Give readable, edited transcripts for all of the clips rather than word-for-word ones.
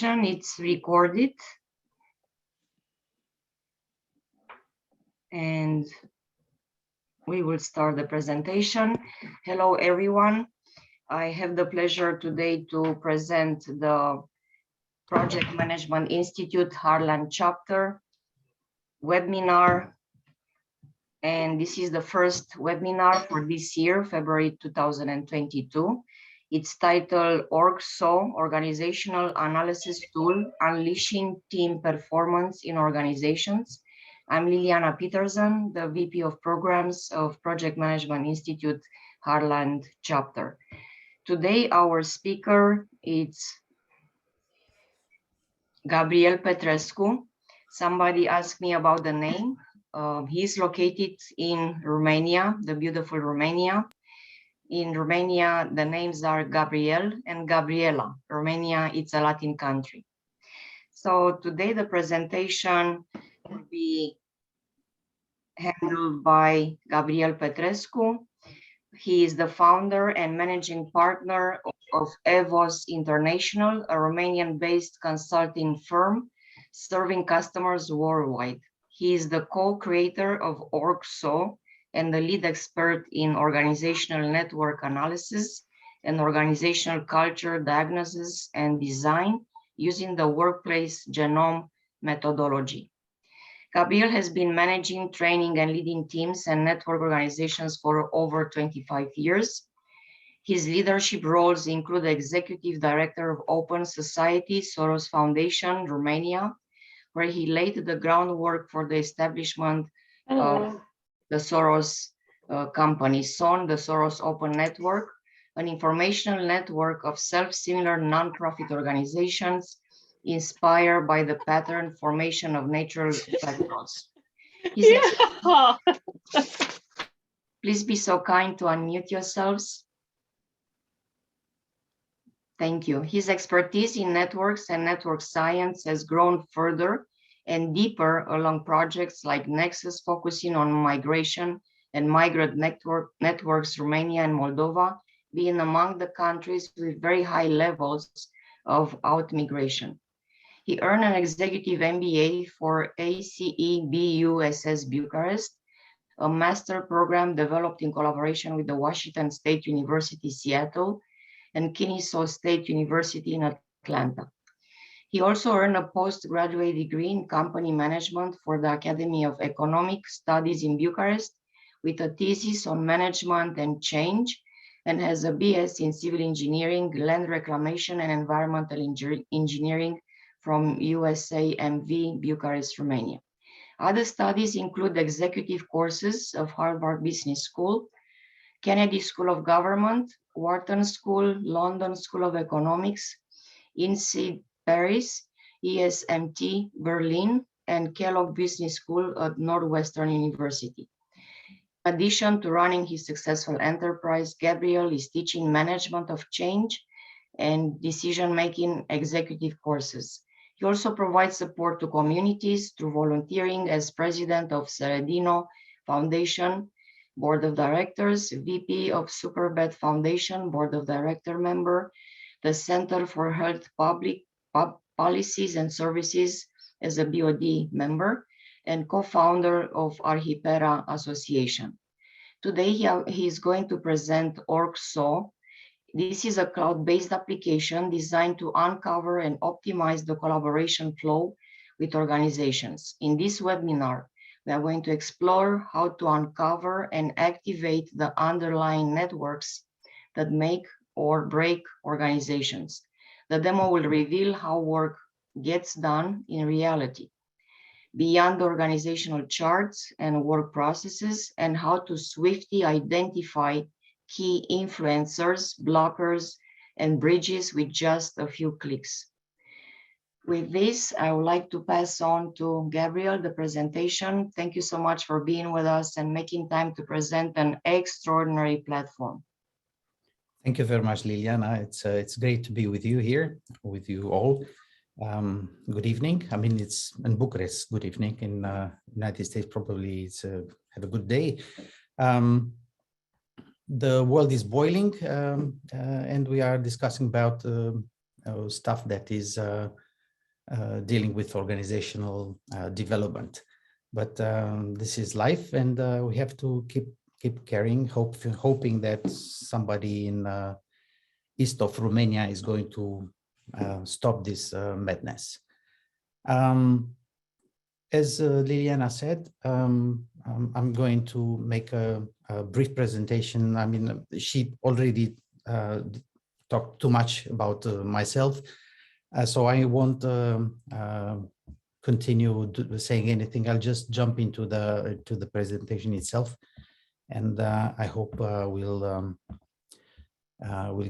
It's recorded and we will start the presentation. Hello everyone. I have the pleasure today to present the Project Management Institute Heartland chapter webinar, and this is the first webinar for this year, February 2022. It's titled OrgSo, Organizational Analysis Tool, Unleashing Team Performance in Organizations. I'm Liliana Peterson, the VP of Programs of Project Management Institute Heartland chapter. Today, our speaker is Gabriel Petrescu. Somebody asked me about the name. He's located in Romania, the beautiful Romania. In Romania, the names are Gabriel and Gabriela. Romania, it's a Latin country. So today the presentation will be handled by Gabriel Petrescu. He is the founder and managing partner of EVOS International, a Romanian-based consulting firm serving customers worldwide. He is the co-creator of OrgSo and the lead expert in organizational network analysis and organizational culture diagnosis and design using the workplace genome methodology. Gabriel has been managing, training, and leading teams and network organizations for over 25 years. His leadership roles include Executive Director of Open Society, Soros Foundation, Romania, where he laid the groundwork for the establishment of the Soros company, SON, the Soros Open Network, an informational network of self-similar nonprofit organizations inspired by the pattern formation of natural flagpoles. Please be so kind to unmute yourselves. Thank you. His expertise in networks and network science has grown further and deeper along projects like Nexus, focusing on migration and migrant networks, Romania and Moldova being among the countries with very high levels of out-migration. He earned an executive MBA for ACE-BUSS Bucharest, a master program developed in collaboration with the Washington State University, Seattle, and Kennesaw State University in Atlanta. He also earned a postgraduate degree in company management for the Academy of Economic Studies in Bucharest, with a thesis on management and change, and has a BS in civil engineering, land reclamation, and environmental engineering from USAMV, Bucharest, Romania. Other studies include executive courses of Harvard Business School, Kennedy School of Government, Wharton School, London School of Economics, INSEAD Paris, ESMT Berlin, and Kellogg Business School at Northwestern University. In addition to running his successful enterprise, Gabriel is teaching management of change and decision-making executive courses. He also provides support to communities through volunteering as president of Seredino Foundation Board of Directors, VP of Superbet Foundation Board of Director member, the Center for Health Public Policies and Services as a BOD member, and co-founder of Arhipera Association. Today he is going to present OrgSo. This is a cloud-based application designed to uncover and optimize the collaboration flow with organizations. In this webinar, we are going to explore how to uncover and activate the underlying networks that make or break organizations. The demo will reveal how work gets done in reality, beyond organizational charts and work processes, and how to swiftly identify key influencers, blockers, and bridges with just a few clicks. With this, I would like to pass on to Gabriel the presentation. Thank you so much for being with us and making time to present an extraordinary platform. Thank you very much, Liliana. It's great to be with you here, with you all. Good evening. I mean, it's in Bucharest, good evening. In United States, probably it's have a good day. The world is boiling, and we are discussing about stuff that is dealing with organizational development. But this is life, and we have to keep carrying, hoping that somebody in east of Romania is going to stop this madness. As Liliana said, I'm going to make a brief presentation. I mean, she already talked too much about myself, so I won't continue saying anything. I'll just jump into the presentation itself, and I hope we'll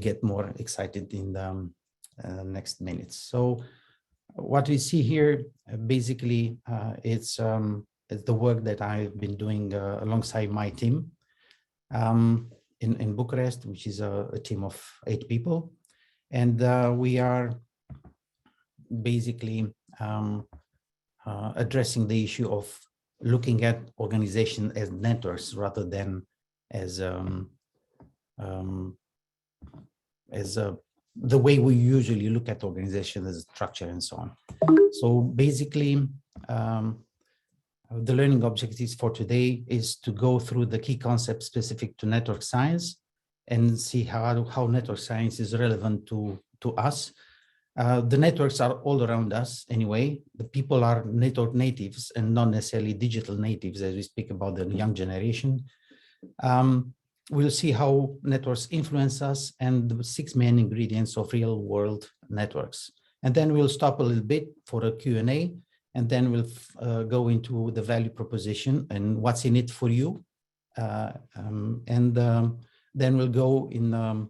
get more excited in the next minutes. So what we see here, basically, it's the work that I've been doing alongside my team in Bucharest, which is a team of 8 people. And we are basically addressing the issue of looking at organization as networks rather than as the way we usually look at organization as a structure and so on. So basically, the learning objectives for today is to go through the key concepts specific to network science and see how network science is relevant to us. The networks are all around us anyway. The people are network natives and not necessarily digital natives, as we speak about the young generation. We'll see how networks influence us and the 6 main ingredients of real world networks. And then we'll stop a little bit for a Q&A, and then we'll go into the value proposition and what's in it for you. Then we'll go in a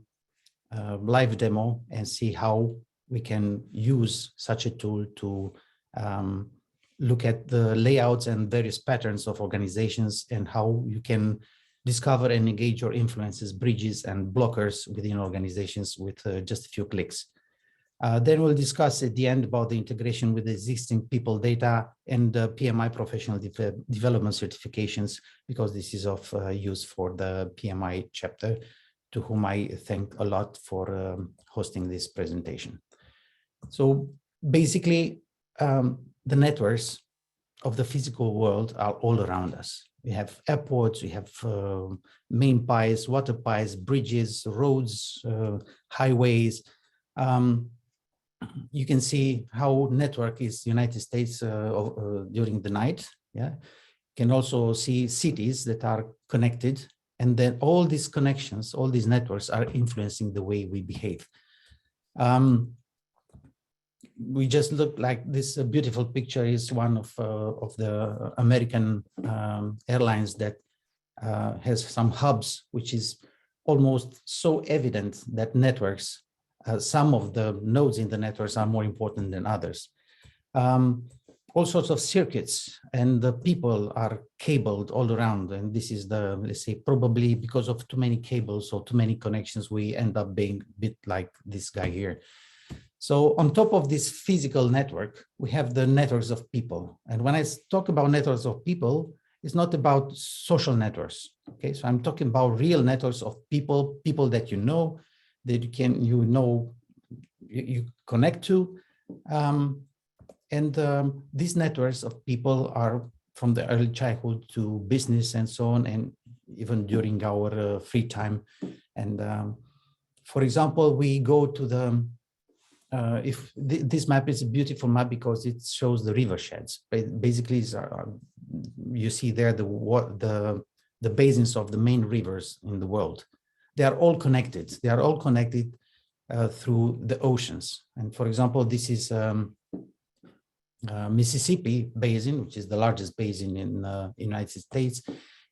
live demo and see how we can use such a tool to look at the layouts and various patterns of organizations and how you can discover and engage your influences, bridges, and blockers within organizations with just a few clicks. Then we'll discuss at the end about the integration with existing people data and PMI professional development certifications, because this is of use for the PMI chapter, to whom I thank a lot for hosting this presentation. So basically, the networks of the physical world are all around us. We have airports, we have main pies, water pies, bridges, roads, highways. You can see how network is United States during the night. Yeah, you can also see cities that are connected, and then all these connections, all these networks are influencing the way we behave. We just look like this beautiful picture is one of the American airlines that has some hubs, which is almost so evident that networks, some of the nodes in the networks are more important than others. All sorts of circuits and the people are cabled all around. And this is the, let's say, probably because of too many cables or too many connections, we end up being a bit like this guy here. So on top of this physical network, we have the networks of people. And when I talk about networks of people, it's not about social networks. Okay, so I'm talking about real networks of people, people that you know, that you connect to. These networks of people are from the early childhood to business and so on, and even during our free time. And for example, we go to the this map is a beautiful map because it shows the river sheds. Basically, you see there the basins of the main rivers in the world. They are all connected. They are all connected through the oceans. And for example, this is Mississippi Basin, which is the largest basin in the United States.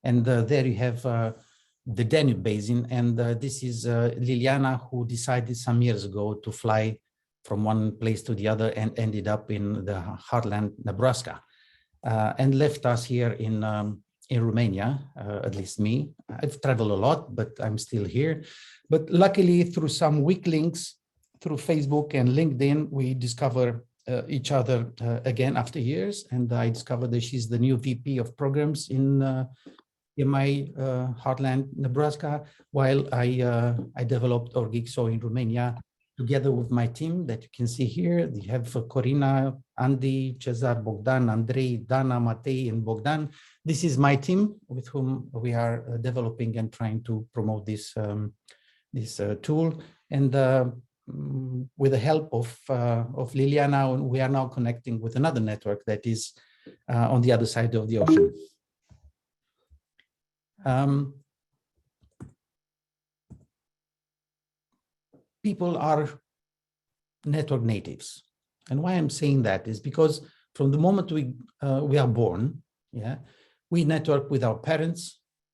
And there you have the Danube Basin. And this is Liliana, who decided some years ago to fly from one place to the other and ended up in the heartland, Nebraska, and left us here in Romania, at least me. I've traveled a lot, but I'm still here. But luckily, through some weak links, through Facebook and LinkedIn, we discover each other again after years. And I discovered that she's the new VP of programs in my heartland, Nebraska, while I developed Orgixo in Romania together with my team that you can see here. You have Corina, Andy, Cesar, Bogdan, Andrei, Dana, Matei, and Bogdan. This is my team with whom we are developing and trying to promote this, this tool. And with the help of Liliana, we are now connecting with another network that is on the other side of the ocean. People are network natives. And why I'm saying that is because from the moment we are born, yeah, we network with our parents.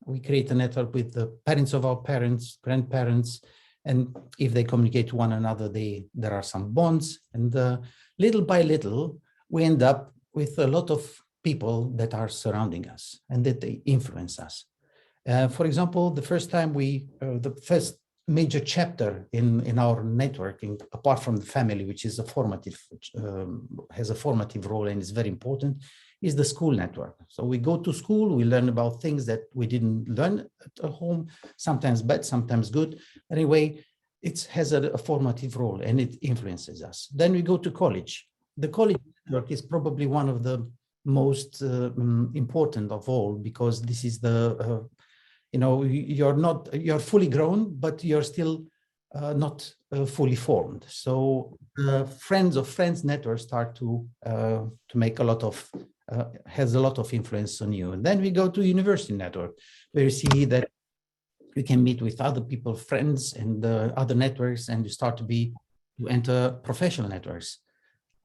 We create a network with the parents of our parents, grandparents, and if they communicate to one another, there are some bonds. And little by little, we end up with a lot of people that are surrounding us and that they influence us. For example, the first time the first major chapter in our networking, apart from the family, which is a formative, has a formative role and is very important, is the school network. So we go to school, we learn about things that we didn't learn at home, sometimes bad, sometimes good. Anyway, it has a formative role and it influences us. Then we go to college. The college network is probably one of the most important of all, because this is the you know, you're fully grown, but you're still not fully formed. So friends of friends networks start to make a lot of, has a lot of influence on you. And then we go to university network, where you see that you can meet with other people, friends, and other networks, and you start to enter professional networks.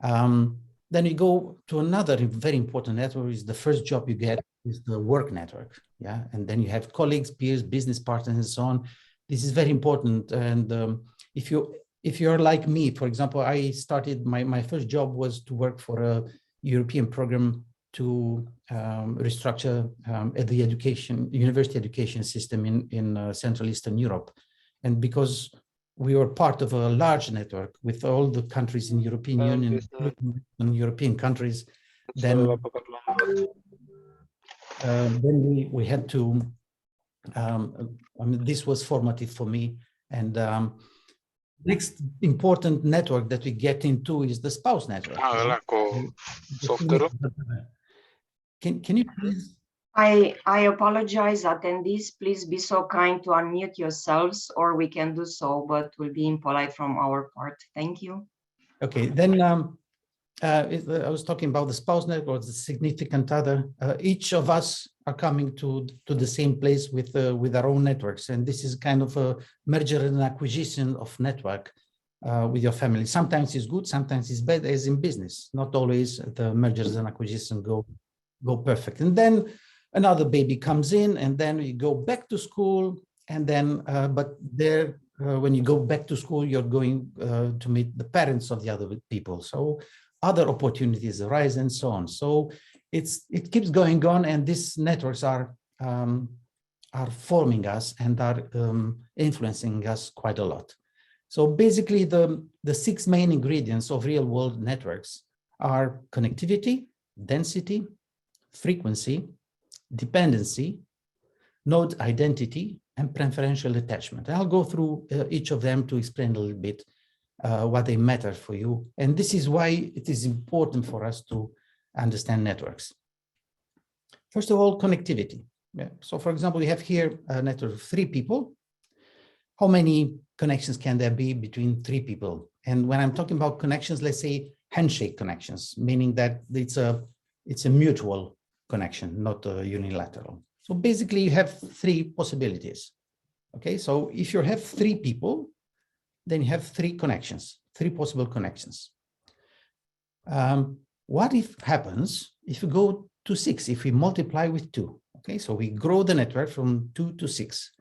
Then you go to another very important network, is the first job you get is the work network. Yeah, and then you have colleagues, peers, business partners, and so on. This is very important. And if you're like me, for example, I started my first job was to work for a European program to restructure the university education system in Central Eastern Europe. And because we were part of a large network with all the countries in European Union and European countries, then we had to, I mean, this was formative for me. And next important network that we get into is the spouse network. Can you please? I apologize, attendees. Please be so kind to unmute yourselves, or we can do so, but will be impolite from our part. Thank you. Okay, then I was talking about the spouse network, the significant other. Each of us are coming to the same place with our own networks, and this is kind of a merger and acquisition of network with your family. Sometimes it's good, sometimes it's bad, as in business. Not always the mergers and acquisitions go perfect. And then another baby comes in, and then you go back to school, and then but there when you go back to school, you're going to meet the parents of the other people. So other opportunities arise and so on. So it keeps going on, and these networks are forming us and are influencing us quite a lot. So basically the 6 main ingredients of real world networks are connectivity, density, frequency, dependency, node identity, and preferential attachment. I'll go through each of them to explain a little bit what they matter for you. And this is why it is important for us to understand networks. First of all, connectivity. Yeah. So for example, we have here a network of 3 people. How many connections can there be between 3 people? And when I'm talking about connections, let's say handshake connections, meaning that it's a mutual connection, not a unilateral. So basically you have 3 possibilities. Okay, so if you have 3 people, then you have 3 connections, 3 possible connections. What if happens if you go to 6, if we multiply with 2? Okay, so we grow the network from 2 to 6.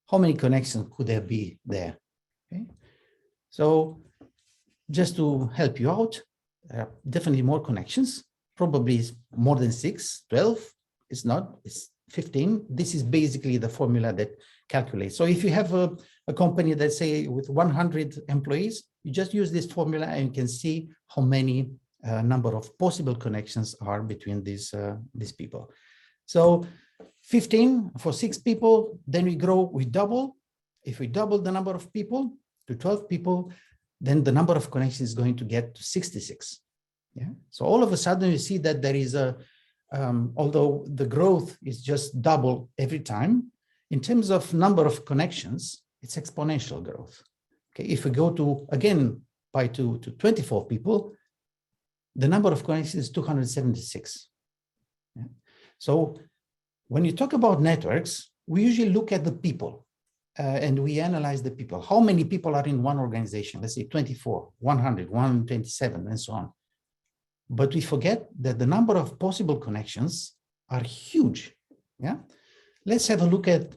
How many connections could there be there? Okay, so just to help you out, definitely more connections, probably more than 6, 12, it's not, it's 15. This is basically the formula that calculates. So if you have a company that say with 100 employees, you just use this formula and you can see how many number of possible connections are between these people. So 15 for 6 people, then we grow, we double. If we double the number of people to 12 people, then the number of connections is going to get to 66. Yeah. So all of a sudden you see that there is a, although the growth is just double every time, in terms of number of connections, it's exponential growth. Okay. If we go to, again, to 24 people, the number of connections is 276. Yeah. So when you talk about networks, we usually look at the people and we analyze the people. How many people are in one organization? Let's say 24, 100, 127, and so on. But we forget that the number of possible connections are huge. Yeah. Let's have a look at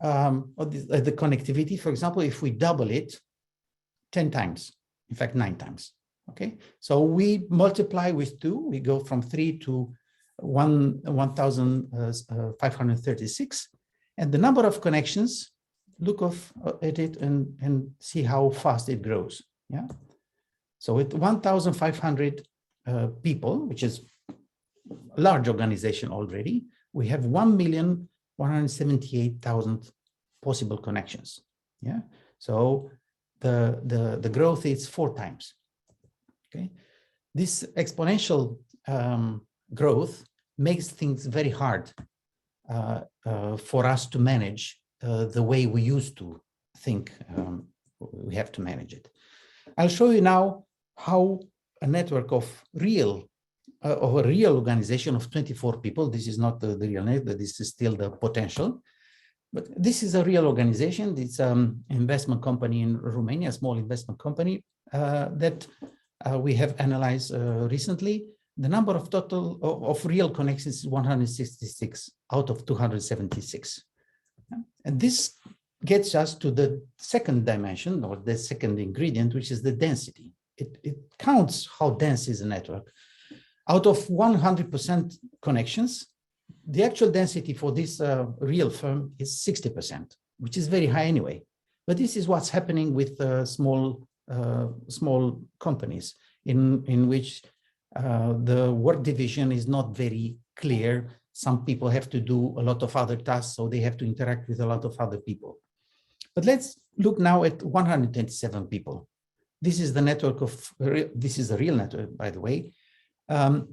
the connectivity. For example, if we double it 10 times, in fact, 9 times. Okay. So we multiply with 2, we go from 3 to 1,536. And the number of connections, look at it and see how fast it grows. Yeah. So with 1,500 people, which is a large organization already, we have 1,178,000 possible connections. Yeah. So the growth is 4 times. Okay. This exponential growth makes things very hard for us to manage the way we used to think we have to manage it. I'll show you now how a network of a real organization of 24 people, this is not the real network, this is still the potential, but this is a real organization. It's an investment company in Romania, a small investment company that we have analyzed recently. The number of total of real connections is 166 out of 276. And this gets us to the second dimension, or the second ingredient, which is the density. It counts how dense is a network. Out of 100% connections, the actual density for this real firm is 60%, which is very high anyway. But this is what's happening with small companies in which the work division is not very clear. Some people have to do a lot of other tasks, so they have to interact with a lot of other people. But let's look now at 127 people. This is the network this is a real network, by the way. The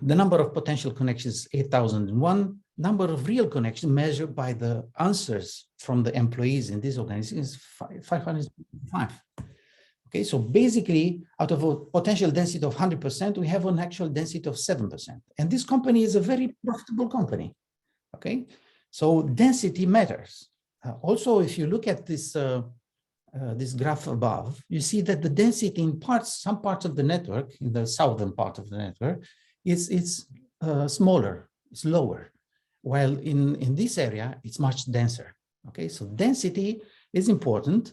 number of potential connections, 8,001. Number of real connections measured by the answers from the employees in this organization is 505. Okay, so basically, out of a potential density of 100%, we have an actual density of 7%. And this company is a very profitable company. Okay, so density matters. Also, if you look at this this graph above, you see that the density in some parts of the network, in the southern part of the network, is smaller, it's lower, while in this area, it's much denser. Okay, so density is important.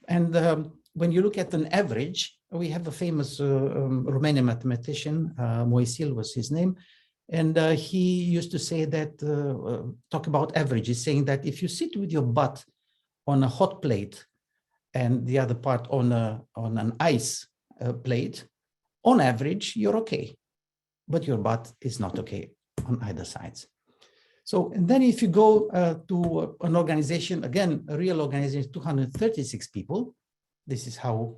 And when you look at an average, we have a famous Romanian mathematician, Moisil was his name, and he used to say that, talk about averages, saying that if you sit with your butt on a hot plate and the other part on an ice plate, on average, you're okay, but your butt is not okay on either sides. So, and then if you go to an organization, again, a real organization, 236 people, this is how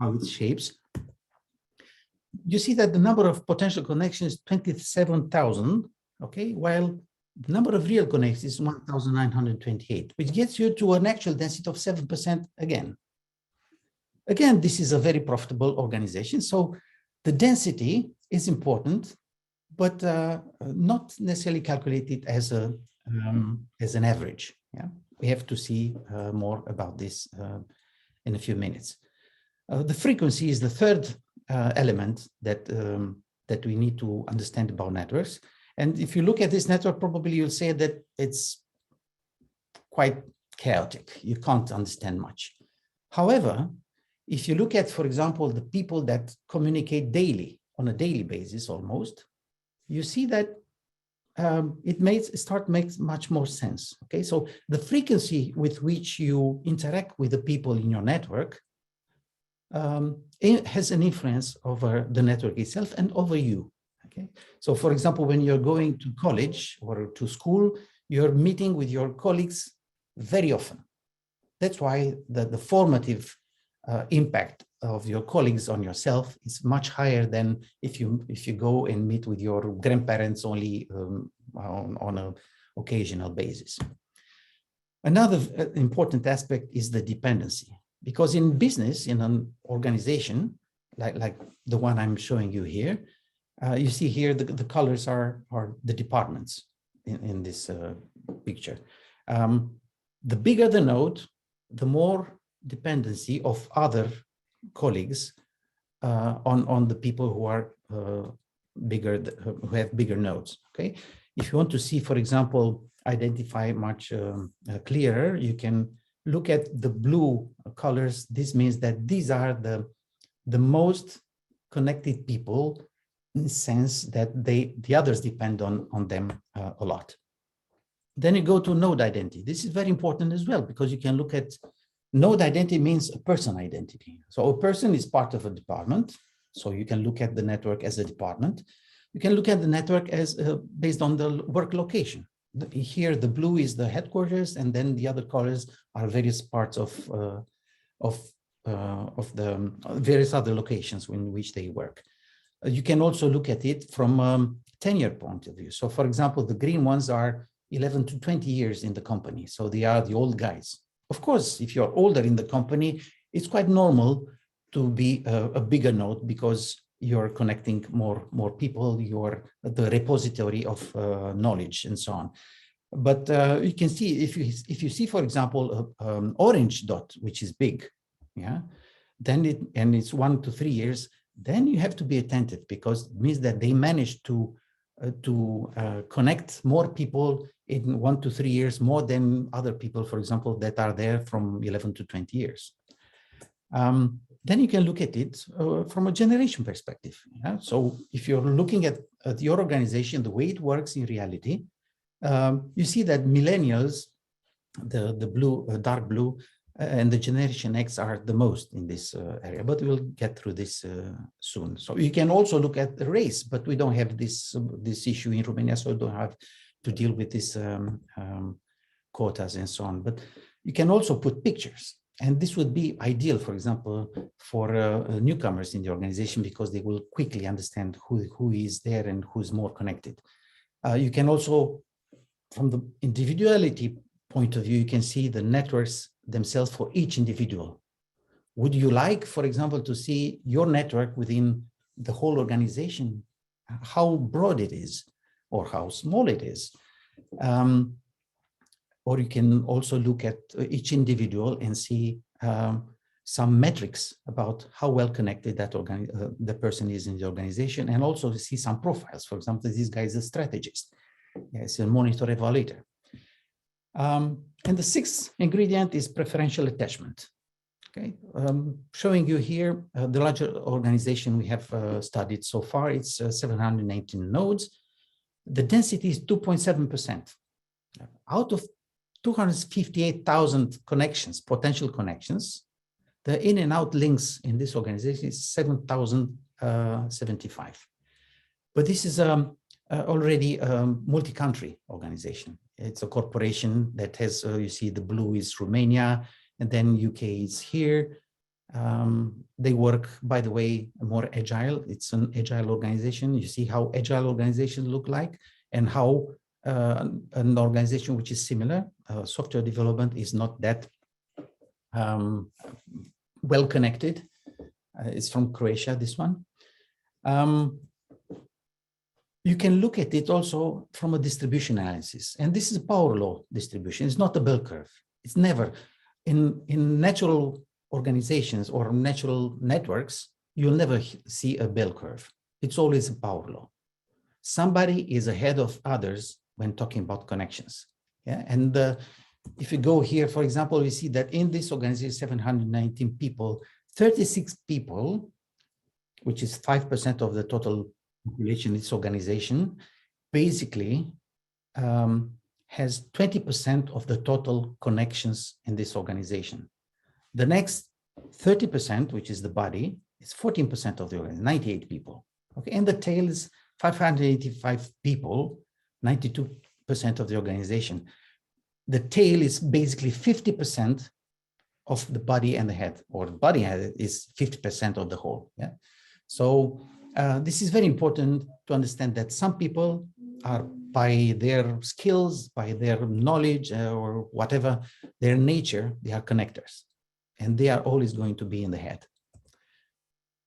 it shapes. You see that the number of potential connections is 27,000, okay, while the number of real connections is 1,928, which gets you to an actual density of 7% again. Again, this is a very profitable organization, so the density is important, but not necessarily calculated as an average. Yeah, we have to see more about this in a few minutes. The frequency is the third element that that we need to understand about networks. And if you look at this network, probably you'll say that it's quite chaotic. You can't understand much. However, if you look at, for example, the people that communicate daily, on a daily basis almost, you see that it makes much more sense. Okay, so the frequency with which you interact with the people in your network it has an influence over the network itself and over you. Okay, so for example, when you're going to college or to school, you're meeting with your colleagues very often. That's why the formative impact of your colleagues on yourself is much higher than if you go and meet with your grandparents only on an occasional basis. Another important aspect is the dependency, because in business, in an organization like the one I'm showing you here, you see here the colors are the departments in this picture. The bigger the node, the more dependency of other colleagues on the people who are bigger, who have bigger nodes. Okay, if you want to see, for example, identify much clearer, you can look at the blue colors. This means that these are the most connected people, in the sense that the others depend on them a lot. Then you go to node identity. This is very important as well, because you can look at node identity means a person identity. So a person is part of a department. So you can look at the network as a department. You can look at the network as based on the work location. Here, the blue is the headquarters, and then the other colors are various parts of the various other locations in which they work. You can also look at it from a tenure point of view. So, for example, the green ones are 11 to 20 years in the company. So they are the old guys. Of course, if you're older in the company, it's quite normal to be a bigger node, because you're connecting more people, you're the repository of knowledge and so on. But you can see, if you see, for example, orange dot, which is big, yeah, then it's 1 to 3 years, then you have to be attentive, because it means that they managed to connect more people in 1 to 3 years, more than other people, for example, that are there from 11 to 20 years. Then you can look at it from a generation perspective. Yeah? So if you're looking at your organization, the way it works in reality, you see that millennials, the blue, dark blue, and the Generation X are the most in this area, but we'll get through this soon. So you can also look at the race, but we don't have this issue in Romania, so we don't have to deal with this quotas and so on. But you can also put pictures, and this would be ideal, for example, for newcomers in the organization, because they will quickly understand who is there and who's more connected. You can also, from the individuality point of view, you can see the networks themselves for each individual. Would you like, for example, to see your network within the whole organization, how broad it is or how small it is? Or you can also look at each individual and see some metrics about how well connected that the person is in the organization, and also see some profiles. For example, this guy is a strategist. It's a monitor evaluator. And the sixth ingredient is preferential attachment. Okay, showing you here the larger organization we have studied so far. It's 719 nodes. The density is 2.7%. Out of 258,000 connections, potential connections, the in and out links in this organization is 7,075. But this is already a multi-country organization. It's a corporation that has, you see the blue is Romania, and then UK is here. They work, by the way, more agile. It's an agile organization. You see how agile organizations look like, and how an organization which is similar, software development, is not that well connected. It's from Croatia, this one. You can look at it also from a distribution analysis. And this is a power law distribution. It's not a bell curve. It's never. In natural organizations or natural networks, you'll never see a bell curve. It's always a power law. Somebody is ahead of others when talking about connections. Yeah? And if you go here, for example, we see that in this organization, 719 people, 36 people, which is 5% of the total population in this organization, basically has 20% of the total connections in this organization. The next 30%, which is the body, is 14% of the organization, 98 people. Okay, and the tail is 585 people, 92% of the organization. The tail is basically 50% of the body and the head, or the body and head is 50% of the whole. Yeah. So this is very important to understand that some people are, by their skills, by their knowledge or whatever, their nature, they are connectors, and they are always going to be in the head.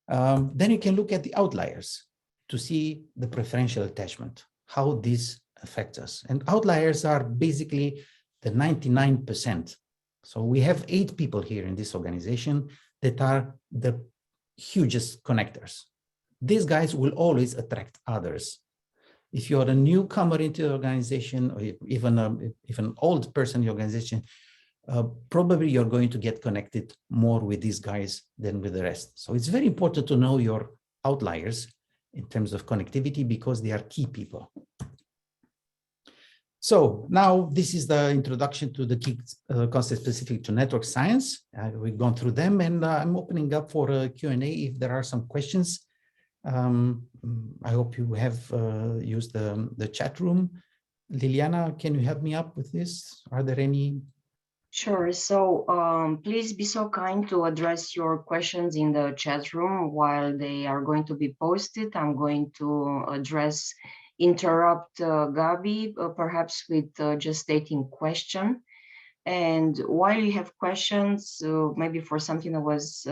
Then you can look at the outliers to see the preferential attachment, how this affects us. And outliers are basically the 99%. So we have 8 people here in this organization that are the hugest connectors. These guys will always attract others. If you're a newcomer into the organization, or even an old person in the organization, probably you're going to get connected more with these guys than with the rest. So it's very important to know your outliers in terms of connectivity, because they are key people. So now this is the introduction to the key concepts specific to network science. We've gone through them, and I'm opening up for a Q&A if there are some questions. I hope you have used the chat room. Liliana, can you help me up with this? Are there any? Sure. So please be so kind to address your questions in the chat room while they are going to be posted. I'm going to interrupt Gabi, perhaps with just stating question. And while you have questions, maybe for something that was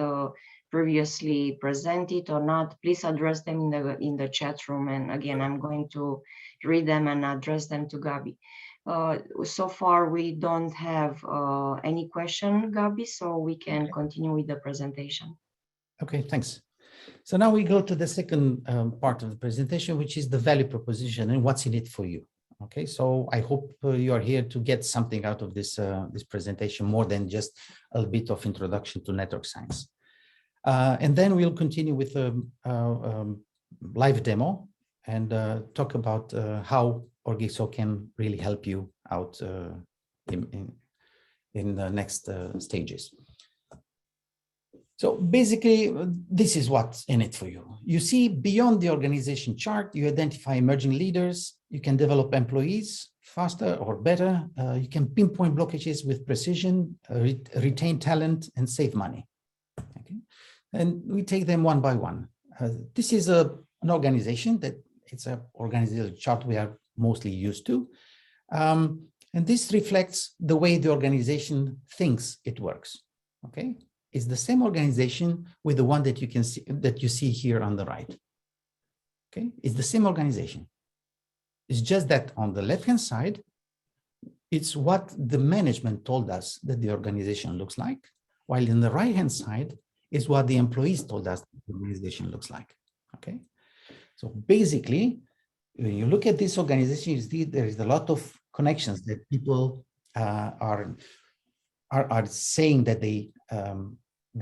previously presented or not, please address them in the chat room. And again, I'm going to read them and address them to Gabi. So far, we don't have any question, Gabi, so we can continue with the presentation. Okay, thanks. So now we go to the second part of the presentation, which is the value proposition and what's in it for you. Okay, so I hope you are here to get something out of this, this presentation, more than just a bit of introduction to network science. And then we'll continue with a live demo and talk about how Orgiso can really help you out in the next stages. So basically, this is what's in it for you. You see, beyond the organization chart, you identify emerging leaders. You can develop employees faster or better. You can pinpoint blockages with precision, retain talent, and save money. Okay, and we take them one by one. This is an organization that it's an organizational chart we are mostly used to. And this reflects the way the organization thinks it works. Okay. Is the same organization with the one that you can see, that you see here on the right. Okay, it's the same organization. It's just that on the left-hand side, it's what the management told us that the organization looks like, while in the right-hand side is what the employees told us the organization looks like. Okay, so basically, when you look at this organization, you see there is a lot of connections that people are saying that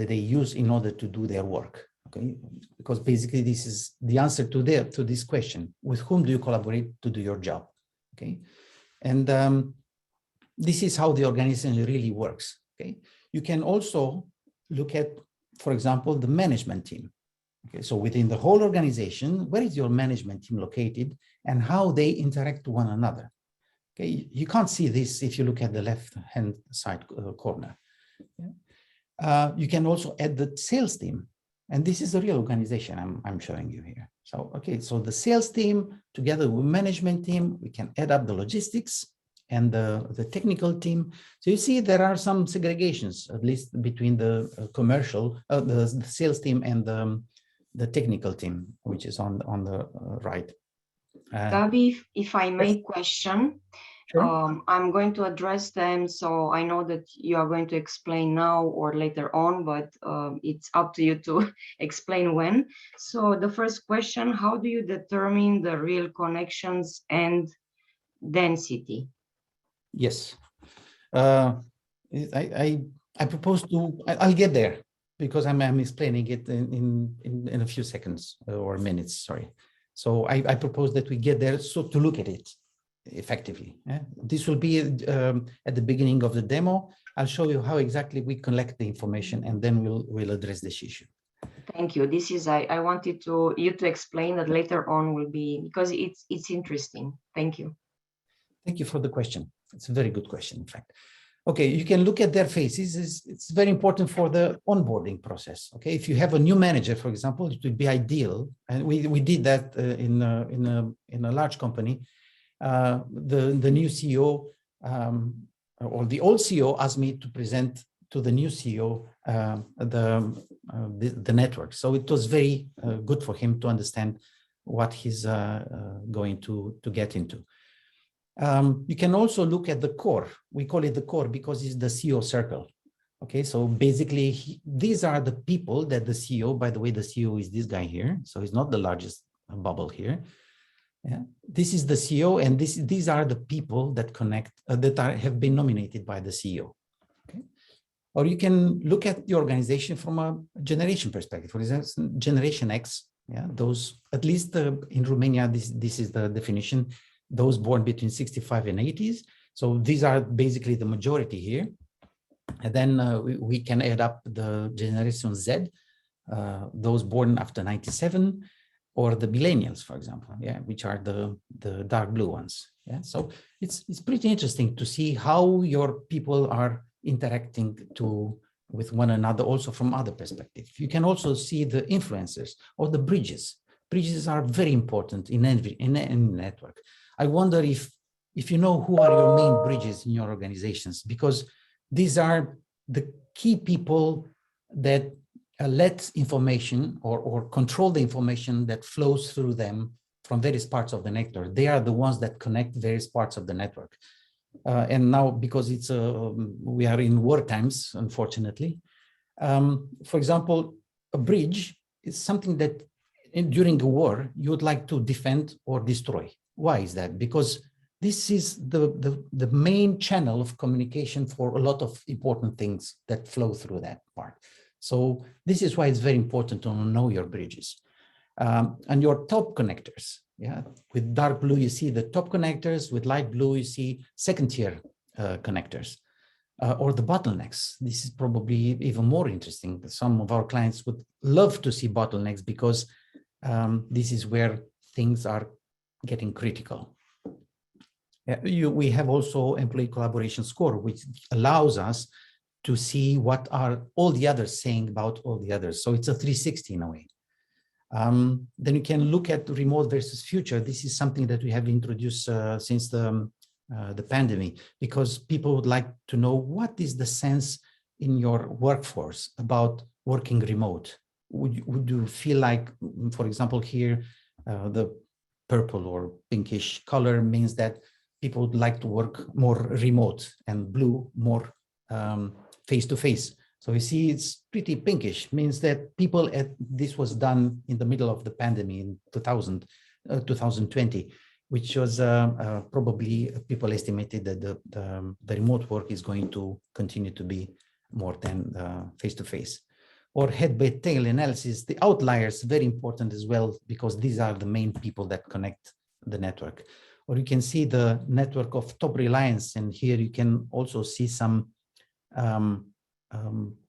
they use in order to do their work. Okay, because basically this is the answer to this question: with whom do you collaborate to do your job? Okay, and this is how the organization really works. Okay, you can also look at, for example, the management team. Okay, so within the whole organization, where is your management team located and how they interact to one another? Okay, you can't see this if you look at the left-hand side corner. Yeah. You can also add the sales team, and this is a real organization I'm showing you here. So, okay, so the sales team together with management team, we can add up the logistics and the technical team. So you see there are some segregations, at least between the commercial, the sales team and the technical team, which is on the right. Gabi, if I may question, sure. I'm going to address them. So I know that you are going to explain now or later on, but it's up to you to explain when. So the first question, how do you determine the real connections and density? Yes, I propose to, I'll get there because I'm explaining it in a few seconds or minutes, sorry. So I propose that we get there so to look at it effectively. Yeah? This will be at the beginning of the demo. I'll show you how exactly we collect the information, and then we'll address this issue. Thank you. This is I wanted you to explain that later on will be, because it's interesting. Thank you. Thank you for the question. It's a very good question, in fact. Okay, you can look at their faces. It's very important for the onboarding process. Okay, if you have a new manager, for example, it would be ideal, and we did that in a large company. The new CEO or the old CEO asked me to present to the new CEO the network. So it was very good for him to understand what he's going to get into. You can also look at the core. We call it the core because it's the CEO circle. Okay, so basically these are the people that the CEO, by the way, the CEO is this guy here. So he's not the largest bubble here. Yeah. This is the CEO, and these are the people that connect, have been nominated by the CEO. Okay. Or you can look at the organization from a generation perspective. For example, Generation X, yeah, those, at least in Romania, this is the definition, those born between 65 and 80s. So these are basically the majority here. And then we can add up the Generation Z, those born after 97, or the millennials, for example, yeah, which are the dark blue ones. Yeah, so it's pretty interesting to see how your people are interacting with one another, also from other perspectives. You can also see the influencers or the bridges. Bridges are very important in any network. I wonder if you know who are your main bridges in your organizations, because these are the key people that let information or control the information that flows through them from various parts of the network. They are the ones that connect various parts of the network. And now, because we are in war times, unfortunately, for example, a bridge is something that during a war you would like to defend or destroy. Why is that? Because this is the main channel of communication for a lot of important things that flow through that part. So this is why it's very important to know your bridges and your top connectors. Yeah, with dark blue you see the top connectors. With light blue you see second-tier connectors or the bottlenecks. This is probably even more interesting. Some of our clients would love to see bottlenecks because this is where things are getting critical. We have also employee collaboration score, which allows us to see what are all the others saying about all the others. So it's a 360 in a way. Then you can look at remote versus future. This is something that we have introduced since the pandemic, because people would like to know what is the sense in your workforce about working remote. Would you feel like, for example, here, the purple or pinkish color means that people would like to work more remote, and blue more face-to-face. So you see, it's pretty pinkish, means that people this was done in the middle of the pandemic in 2020, which was probably people estimated that the remote work is going to continue to be more than face-to-face. Or head by tail analysis, the outliers, very important as well, because these are the main people that connect the network. Or you can see the network of top reliance, and here you can also see some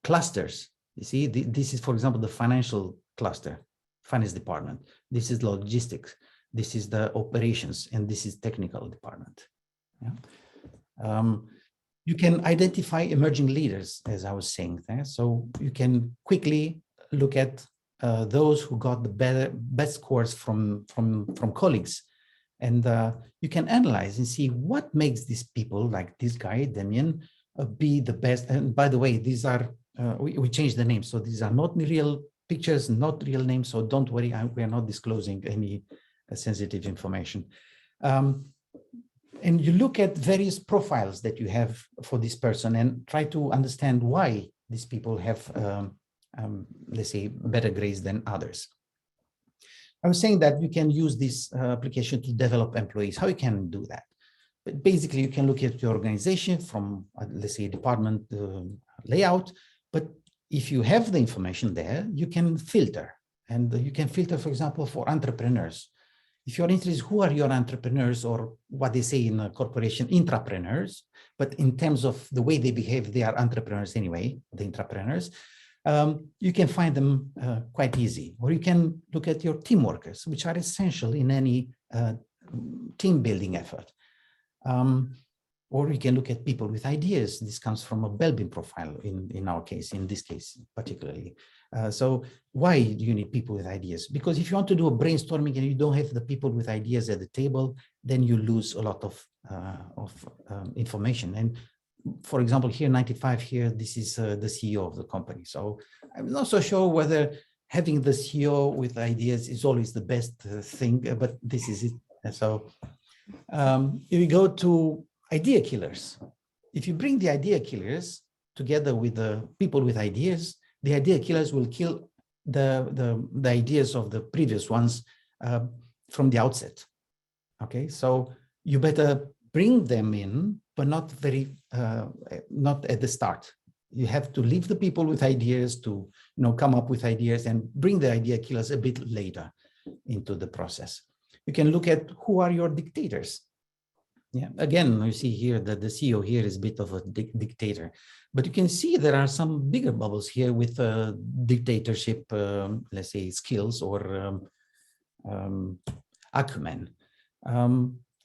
clusters. You see, this is, for example, the financial cluster, finance department. This is logistics. This is the operations, and this is technical department. Yeah. You can identify emerging leaders, as I was saying there. So you can quickly look at those who got the best scores from colleagues. And you can analyze and see what makes these people, like this guy, Damien, be the best. And by the way, these are, we changed the names. So these are not real pictures, not real names. So don't worry, we are not disclosing any sensitive information. And you look at various profiles that you have for this person and try to understand why these people have, let's say, better grades than others. I was saying that you can use this application to develop employees. How you can do that? But basically, you can look at your organization from, let's say, department layout. But if you have the information there, you can filter. And you can filter, for example, for entrepreneurs. If you're interested, who are your entrepreneurs, or what they say in a corporation, intrapreneurs, but in terms of the way they behave, they are entrepreneurs anyway, the intrapreneurs. You can find them quite easy. Or you can look at your team workers, which are essential in any team building effort. or you can look at people with ideas. This comes from a Belbin profile in our case, in this case particularly. So why do you need people with ideas? Because if you want to do a brainstorming and you don't have the people with ideas at the table, then you lose a lot of information. And for example, here 95 here, this is the CEO of the company. So I'm not so sure whether having the CEO with ideas is always the best thing, but this is it. So if we go to idea killers, if you bring the idea killers together with the people with ideas, the idea killers will kill the ideas of the previous ones from the outset. Okay, so you better bring them in, but not not at the start. You have to leave the people with ideas to come up with ideas and bring the idea killers a bit later into the process. You can look at who are your dictators. Yeah, again, you see here that the CEO here is a bit of a dictator, but you can see there are some bigger bubbles here with dictatorship, let's say, skills or acumen.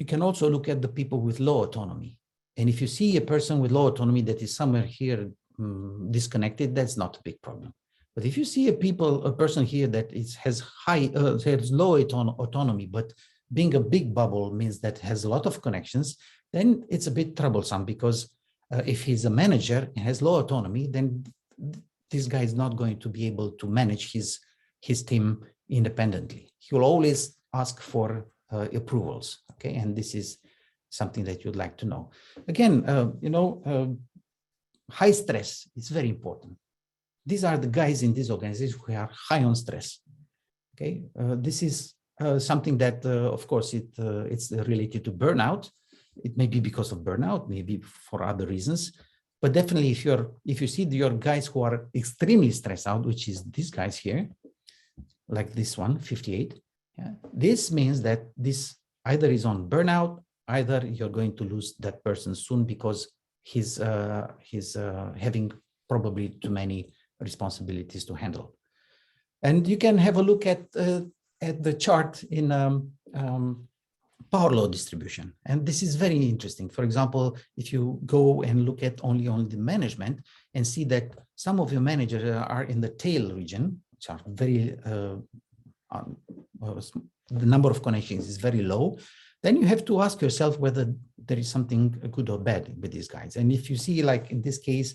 You can also look at the people with low autonomy. And if you see a person with low autonomy that is somewhere here disconnected, that's not a big problem. But if you see a person here that has low autonomy, but being a big bubble means that has a lot of connections, then it's a bit troublesome, because if he's a manager and has low autonomy, then this guy is not going to be able to manage his team independently. He will always ask for approvals, okay? And this is something that you'd like to know. Again, high stress is very important. These are the guys in this organization who are high on stress, okay? This is something that, of course, it's related to burnout. It may be because of burnout, maybe for other reasons, but definitely if you see your guys who are extremely stressed out, which is these guys here, like this one, 58, yeah, this means that this either is on burnout, either you're going to lose that person soon because he's having probably too many responsibilities to handle. And you can have a look at the chart in power law distribution. And this is very interesting. For example, if you go and look at only the management and see that some of your managers are in the tail region, which are very, the number of connections is very low, then you have to ask yourself whether there is something good or bad with these guys. And if you see, like in this case,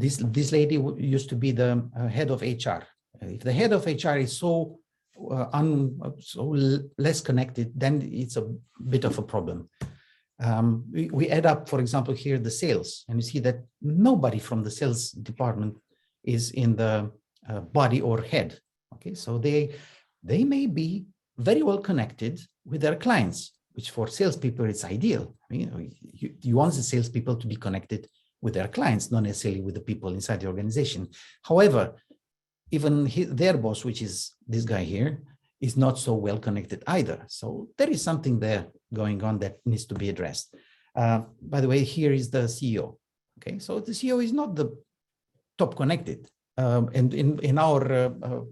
this lady used to be the head of HR. If the head of HR is so less connected, then it's a bit of a problem. We add up, for example, here the sales, and you see that nobody from the sales department is in the body or head. Okay, so they may be very well connected with their clients, which for salespeople it's ideal. I mean, you want the salespeople to be connected with their clients, not necessarily with the people inside the organization. However, even their boss, which is this guy here, is not so well connected either. So there is something there going on that needs to be addressed. By the way, here is the CEO. Okay, so the CEO is not the top connected. And in our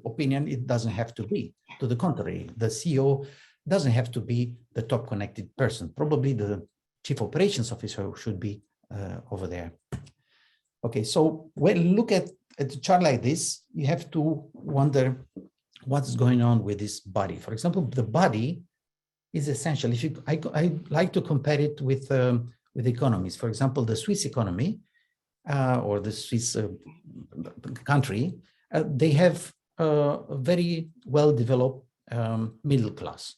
opinion, it doesn't have to be. To the contrary, the CEO doesn't have to be the top connected person. Probably the chief operations officer should be over there. Okay, so when you look at a chart like this, you have to wonder what's going on with this body. For example, the body is essential. I like to compare it with economies. For example, the Swiss economy or the Swiss country, they have a very well-developed middle class.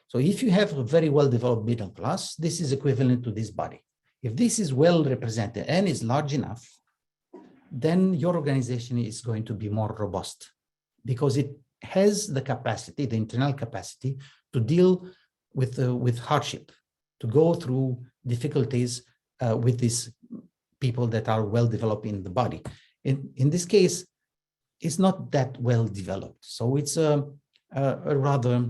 So if you have a very well-developed middle class, this is equivalent to this body. If this is well represented and is large enough, then your organization is going to be more robust because it has the capacity, the internal capacity to deal with hardship, to go through difficulties with these people that are well developed in the body. In this case, it's not that well developed. So it's a rather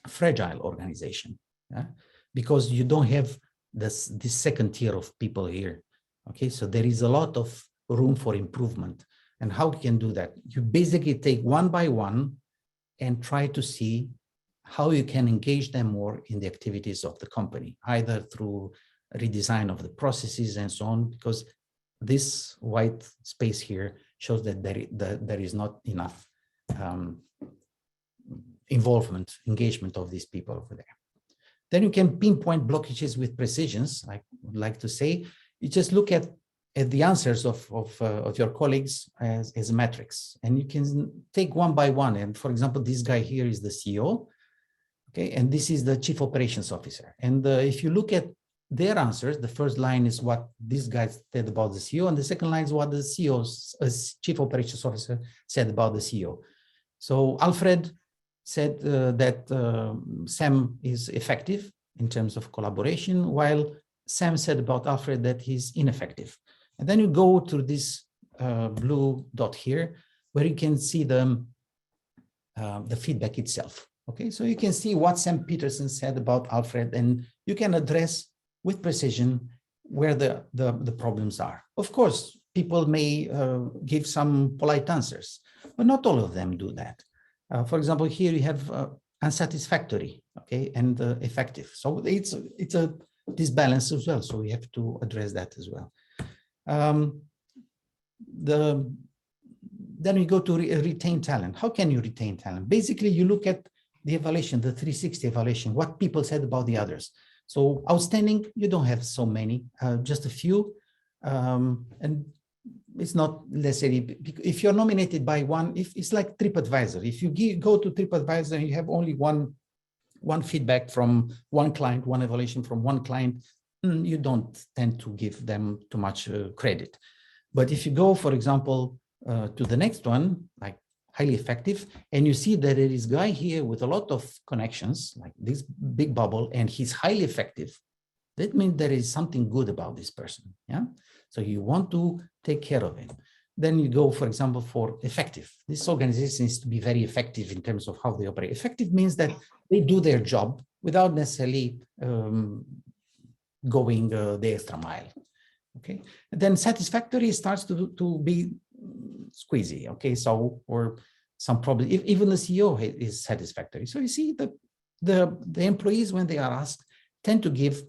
fragile organization, yeah? Because you don't have this second tier of people here. Okay, so there is a lot of room for improvement. And how you can do that? You basically take one by one and try to see how you can engage them more in the activities of the company, either through redesign of the processes and so on, because this white space here shows that there is not enough involvement, engagement of these people over there. Then you can pinpoint blockages with precisions. I would like to say, you just look at the answers of your colleagues as metrics, and you can take one by one. And for example, this guy here is the CEO, okay, and this is the Chief Operations Officer. And if you look at their answers, the first line is what this guy said about the CEO, and the second line is what the CEO's Chief Operations Officer said about the CEO. So Alfred said that Sam is effective in terms of collaboration, while Sam said about Alfred that he's ineffective. And then you go to this blue dot here, where you can see the feedback itself. Okay, so you can see what Sam Peterson said about Alfred, and you can address with precision where the problems are. Of course, people may give some polite answers, but not all of them do that. For example, here you have unsatisfactory, okay, and effective. So it's a disbalance as well. So we have to address that as well. Then we go to retain talent. How can you retain talent? Basically, you look at the evaluation, the 360 evaluation, what people said about the others. So outstanding, you don't have so many, just a few. And it's not necessarily, if you're nominated by one, if it's like TripAdvisor, if you go to TripAdvisor and you have only one feedback from one client, one evaluation from one client, you don't tend to give them too much credit. But if you go, for example, to the next one, like highly effective, and you see that there is a guy here with a lot of connections, like this big bubble, and he's highly effective, that means there is something good about this person, yeah? So you want to take care of him. Then you go, for example, for effective. This organization needs to be very effective in terms of how they operate. Effective means that they do their job without necessarily going the extra mile, okay? And then satisfactory starts to be squeezy, okay? So, or some problem, even the CEO is satisfactory. So you see the employees, when they are asked, tend to give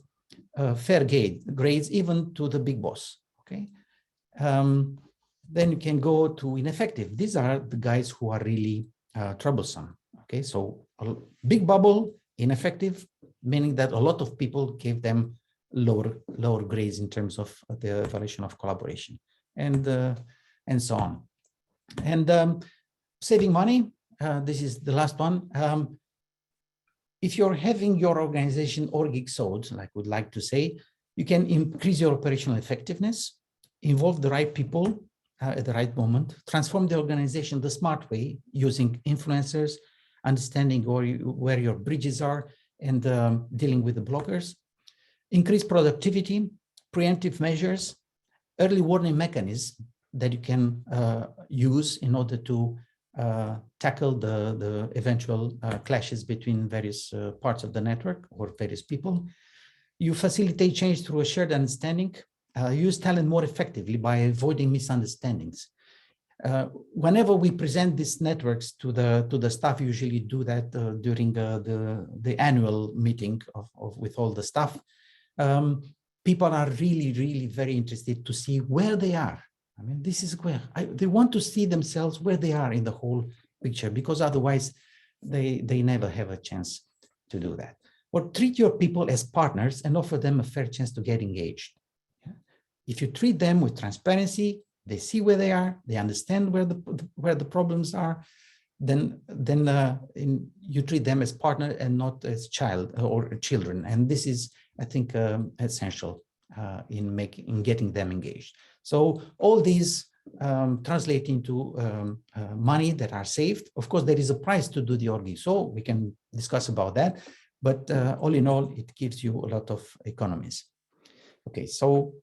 fair grades even to the big boss, okay? Then you can go to ineffective. These are the guys who are really troublesome, okay? So a big bubble, ineffective, meaning that a lot of people gave them lower grades in terms of the evaluation of collaboration, and so on. And saving money, this is the last one. If you're having your organization org-exode, like we'd like to say, you can increase your operational effectiveness, involve the right people at the right moment, transform the organization the smart way using influencers, understanding where your bridges are, and dealing with the blockers, increase productivity, preemptive measures, early warning mechanisms that you can use in order to tackle the eventual clashes between various parts of the network or various people. You facilitate change through a shared understanding, use talent more effectively by avoiding misunderstandings. Whenever we present these networks to the staff, usually do that during the annual meeting with all the staff. People are really very interested to see where they are. I mean, this is where they want to see themselves where they are in the whole picture, because otherwise they never have a chance to do that. Or treat your people as partners and offer them a fair chance to get engaged. Yeah? If you treat them with transparency, they see where they are, they understand where the problems are, then you treat them as partner and not as child or children. And this is, I think, essential in getting them engaged. So all these translate into money that are saved. Of course, there is a price to do the org, so we can discuss about that. But all in all, it gives you a lot of economies. Okay, so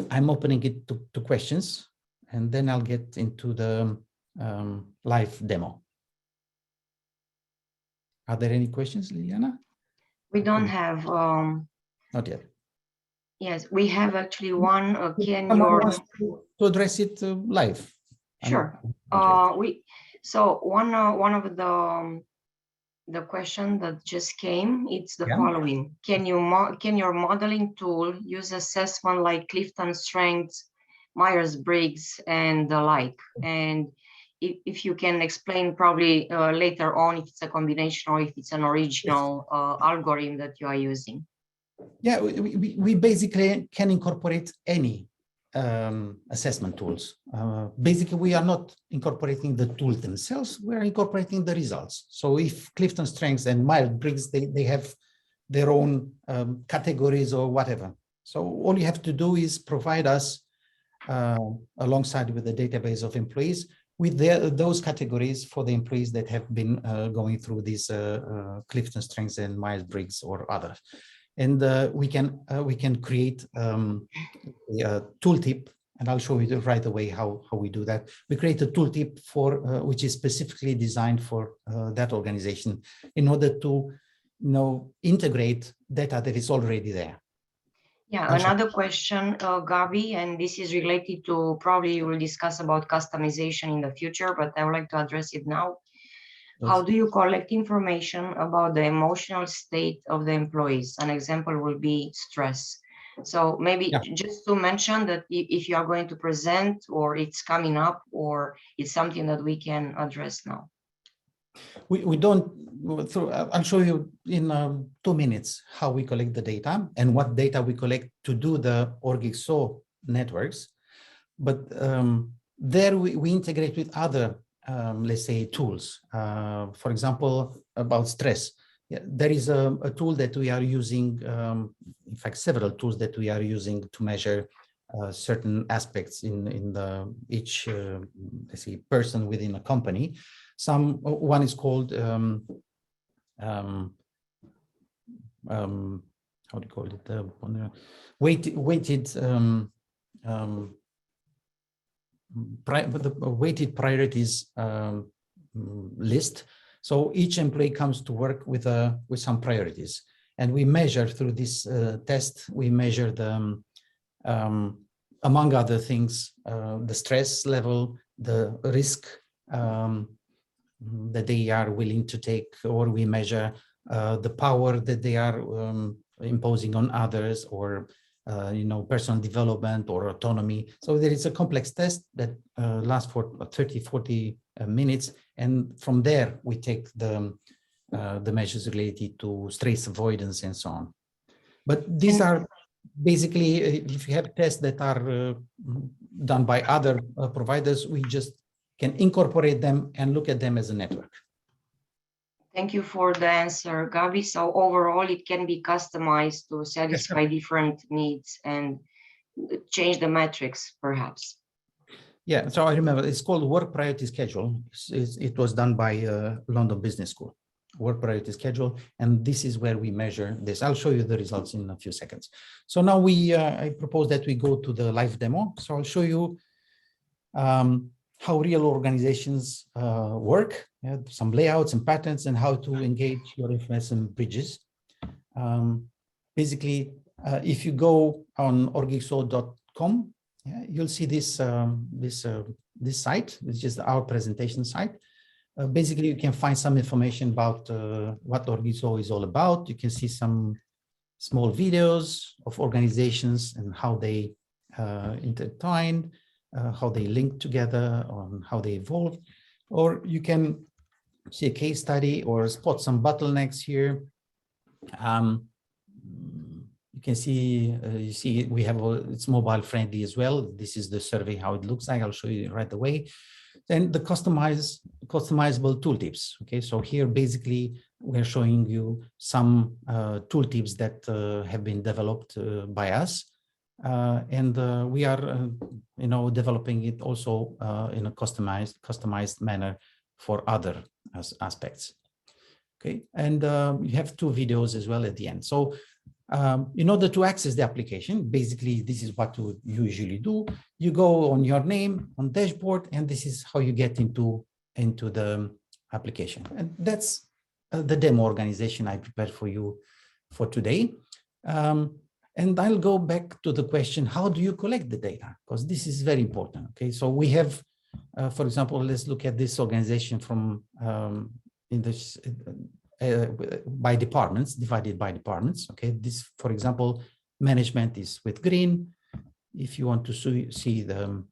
I'm opening it to questions, and then I'll get into the live demo. Are there any questions, Liliana? We don't have. Not yet. Yes, we have actually one. Can you to address it live? Sure. So one of the The question that just came, it's the Yeah. following. Can your modeling tool use assessment like Clifton Strengths, Myers-Briggs, and the like? And if you can explain probably later on if it's a combination or if it's an original algorithm that you are using. Yeah, we basically can incorporate any assessment tools. Basically, we are not incorporating the tools themselves, we are incorporating the results. So if Clifton Strengths and Myers-Briggs, they have their own categories or whatever. So all you have to do is provide us, alongside with the database of employees, with those categories for the employees that have been going through these Clifton Strengths and Myers-Briggs or others. And we can create a tooltip, and I'll show you right away how we do that. We create a tooltip for which is specifically designed for that organization in order to integrate data that is already there. Yeah, another question, Gabi, and this is related to probably you will discuss about customization in the future, but I would like to address it now. How do you collect information about the emotional state of the employees? An example will be stress. So maybe just to mention that if you are going to present or it's coming up or it's something that we can address now. We don't, I'll show you in 2 minutes how we collect the data and what data we collect to do the OrgXO networks. But there we integrate with other let's say tools. For example, about stress. Yeah, there is a tool that we are using, in fact, several tools that we are using to measure certain aspects in each let's say person within a company. One is called how do you call it? Weighted priorities list. So each employee comes to work with some priorities, and we measure through this test. We measure the among other things, the stress level, the risk that they are willing to take, or we measure the power that they are imposing on others, or personal development or autonomy. So there is a complex test that lasts for 30-40 minutes, and from there we take the measures related to stress avoidance and so on. But these are basically, if you have tests that are done by other providers, we just can incorporate them and look at them as a network. Thank you for the answer, Gabi. So overall, it can be customized to satisfy different needs and change the metrics, perhaps. Yeah, so I remember it's called Work Priority Schedule. It was done by London Business School, Work Priority Schedule, and this is where we measure this. I'll show you the results in a few seconds. So now I propose that we go to the live demo. So I'll show you how real organizations work, some layouts and patterns, and how to engage your information bridges. Basically, if you go on orgxo.com, you'll see this site, which is our presentation site. Basically, you can find some information about what OrgXO is all about. You can see some small videos of organizations and how they intertwine, how they link together, on how they evolve. Or you can see a case study or spot some bottlenecks here. You can see, you see we have, it's mobile friendly as well. This is the survey, how it looks like. I'll show you right away. Then the customizable tooltips. Okay, so here basically we're showing you some tooltips that have been developed by us. And we are, developing it also in a customized manner for other aspects. Okay, and you have 2 videos as well at the end. So in order to access the application, basically this is what you usually do. You go on your name on dashboard, and this is how you get into the application. And that's the demo organization I prepared for you for today. And I'll go back to the question, how do you collect the data? Because this is very important. Okay, so we have, for example, let's look at this organization from by departments, divided by departments. Okay, this, for example, management is with green. If you want to see the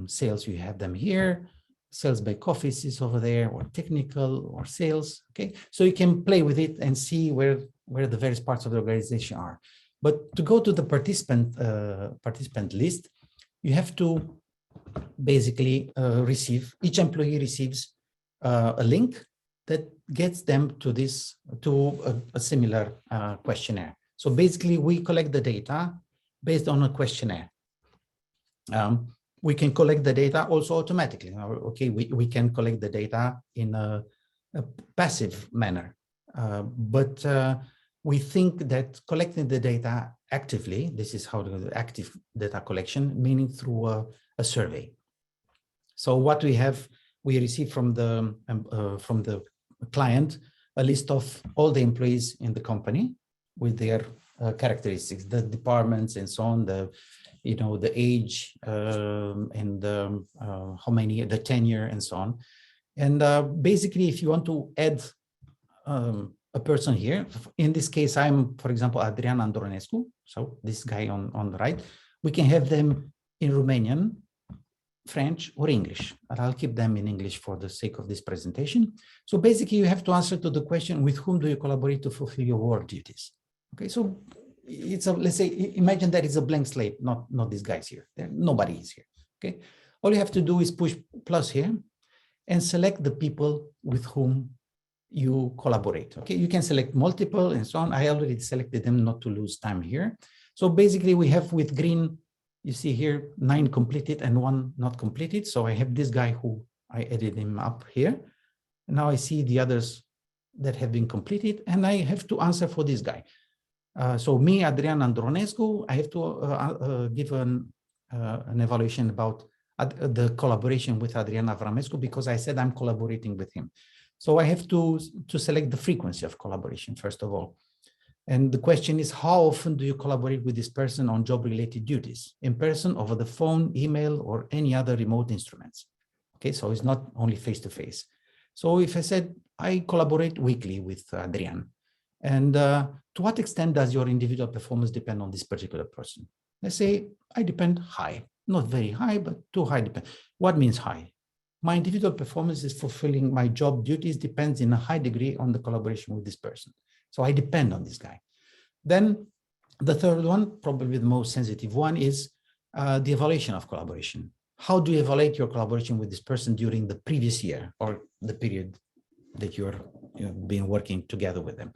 sales, you have them here. Sales back office is over there, or technical, or sales. Okay, so you can play with it and see where the various parts of the organization are. But to go to the participant list, you have to basically each employee receives a link that gets them to a similar questionnaire. So basically, we collect the data based on a questionnaire. We can collect the data also automatically. Okay, we can collect the data in a passive manner, but we think that collecting the data actively, this is how the active data collection, meaning through a survey. So what we receive from the client a list of all the employees in the company with their characteristics, the departments and so on, the age and how many, the tenure and so on. And basically, if you want to add a person here, in this case, I'm, for example, Adrian Andronescu, so this guy on the right, we can have them in Romanian, French, or English. But I'll keep them in English for the sake of this presentation. So basically, you have to answer to the question, with whom do you collaborate to fulfill your work duties? Okay, so it's let's say, imagine that it's a blank slate, not these guys here. Nobody is here. Okay, all you have to do is push plus here and select the people with whom you collaborate. Okay, you can select multiple and so on. I already selected them not to lose time here. So basically, we have with green, you see here 9 completed and 1 not completed. So I have this guy who I added him up here. And now I see the others that have been completed, and I have to answer for this guy. So me, Adrian Andronescu, I have to give an evaluation about the collaboration with Adrian Avramescu, because I said I'm collaborating with him. So I have to select the frequency of collaboration, first of all. And the question is, how often do you collaborate with this person on job-related duties? In person, over the phone, email, or any other remote instruments? Okay, so it's not only face-to-face. So if I said, I collaborate weekly with Adrian, and to what extent does your individual performance depend on this particular person? Let's say I depend high, not very high, but too high depend. What means high? My individual performance is fulfilling my job duties depends in a high degree on the collaboration with this person. So I depend on this guy. Then the third one, probably the most sensitive one, is the evaluation of collaboration. How do you evaluate your collaboration with this person during the previous year or the period that you've been working together with them?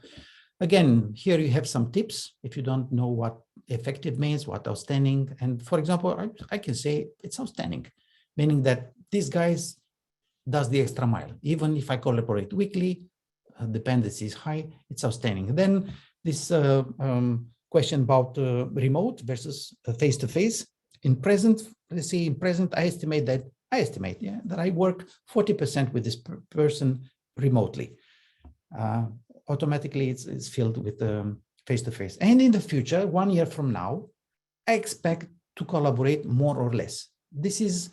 Again, here you have some tips if you don't know what effective means, what outstanding. And for example, I can say it's outstanding, meaning that this guy does the extra mile. Even if I collaborate weekly, dependency is high, it's outstanding. Then this question about remote versus face-to-face. In present, let's say in present, I estimate that I work 40% with this person remotely. Automatically, it's filled with face-to-face. And in the future, 1 year from now, I expect to collaborate more or less. This is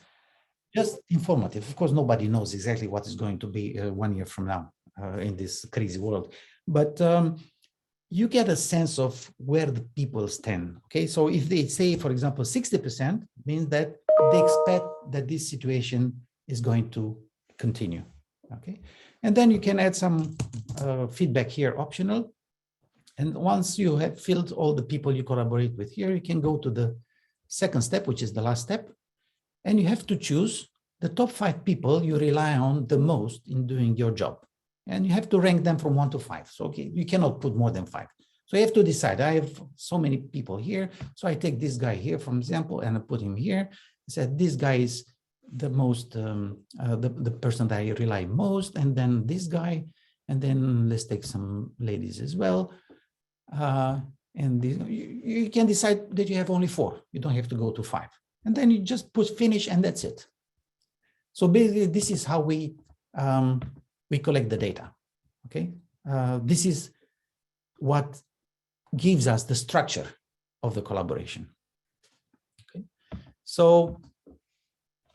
just informative. Of course, nobody knows exactly what is going to be 1 year from now in this crazy world. But you get a sense of where the people stand. Okay, so if they say, for example, 60%, means that they expect that this situation is going to continue. Okay, and then you can add some feedback here, optional. And once you have filled all the people you collaborate with here, you can go to the second step, which is the last step. And you have to choose the top 5 people you rely on the most in doing your job. And you have to rank them from 1 to 5. So, okay, you cannot put more than 5. So you have to decide, I have so many people here. So I take this guy here, for example, and I put him here. I said, this guy is the most, the person that I rely most, and then this guy, and then let's take some ladies as well. And this, you can decide that you have only 4. You don't have to go to 5. And then you just push finish, and that's it. So basically, this is how we collect the data. Okay, this is what gives us the structure of the collaboration. Okay, so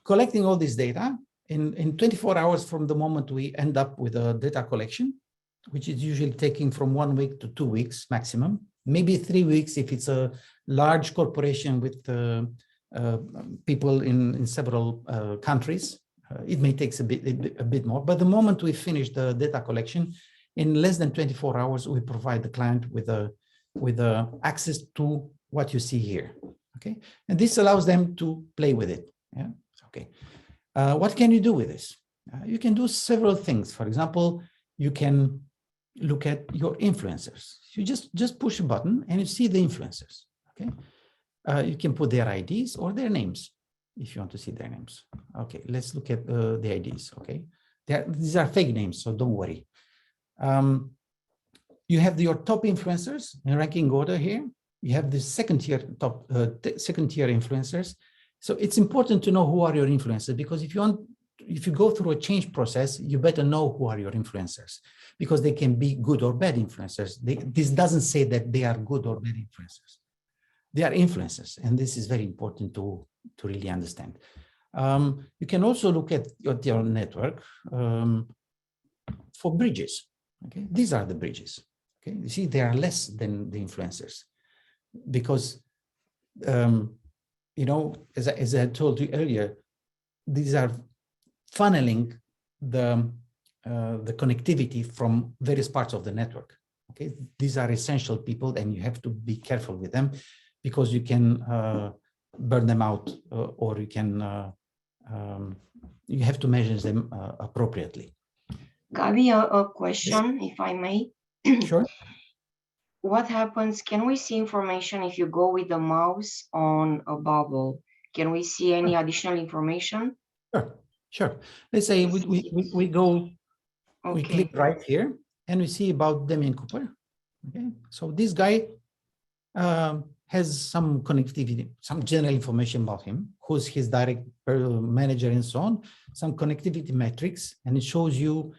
collecting all this data in 24 hours from the moment we end up with a data collection, which is usually taking from 1 week to 2 weeks maximum, maybe 3 weeks if it's a large corporation with people in several countries. It may take a bit more, but the moment we finish the data collection, in less than 24 hours, we provide the client with access to what you see here. Okay, and this allows them to play with it. Yeah. Okay. What can you do with this? You can do several things. For example, you can look at your influencers. You just push a button and you see the influencers. Okay. You can put their IDs or their names if you want to see their names. Okay, let's look at the IDs. Okay, these are fake names, so don't worry. You have your top influencers in ranking order here. You have the second tier influencers. So it's important to know who are your influencers, because if you go through a change process, you better know who are your influencers, because they can be good or bad influencers. This doesn't say that they are good or bad influencers. They are influencers, and this is very important to really understand. You can also look at your network for bridges. Okay, these are the bridges. Okay, you see, they are less than the influencers, because you know, as I told you earlier, these are funneling the connectivity from various parts of the network. Okay, these are essential people, and you have to be careful with them, because you can burn them out, or you can you have to measure them appropriately. Gabi, a question, if I may. Sure. What happens? Can we see information if you go with the mouse on a bubble? Can we see any additional information? Sure, sure. Let's say we go, okay. We click right here, and we see about Damien Cooper. Okay, so this guy has some connectivity, some general information about him, who's his direct manager and so on, some connectivity metrics, and it shows you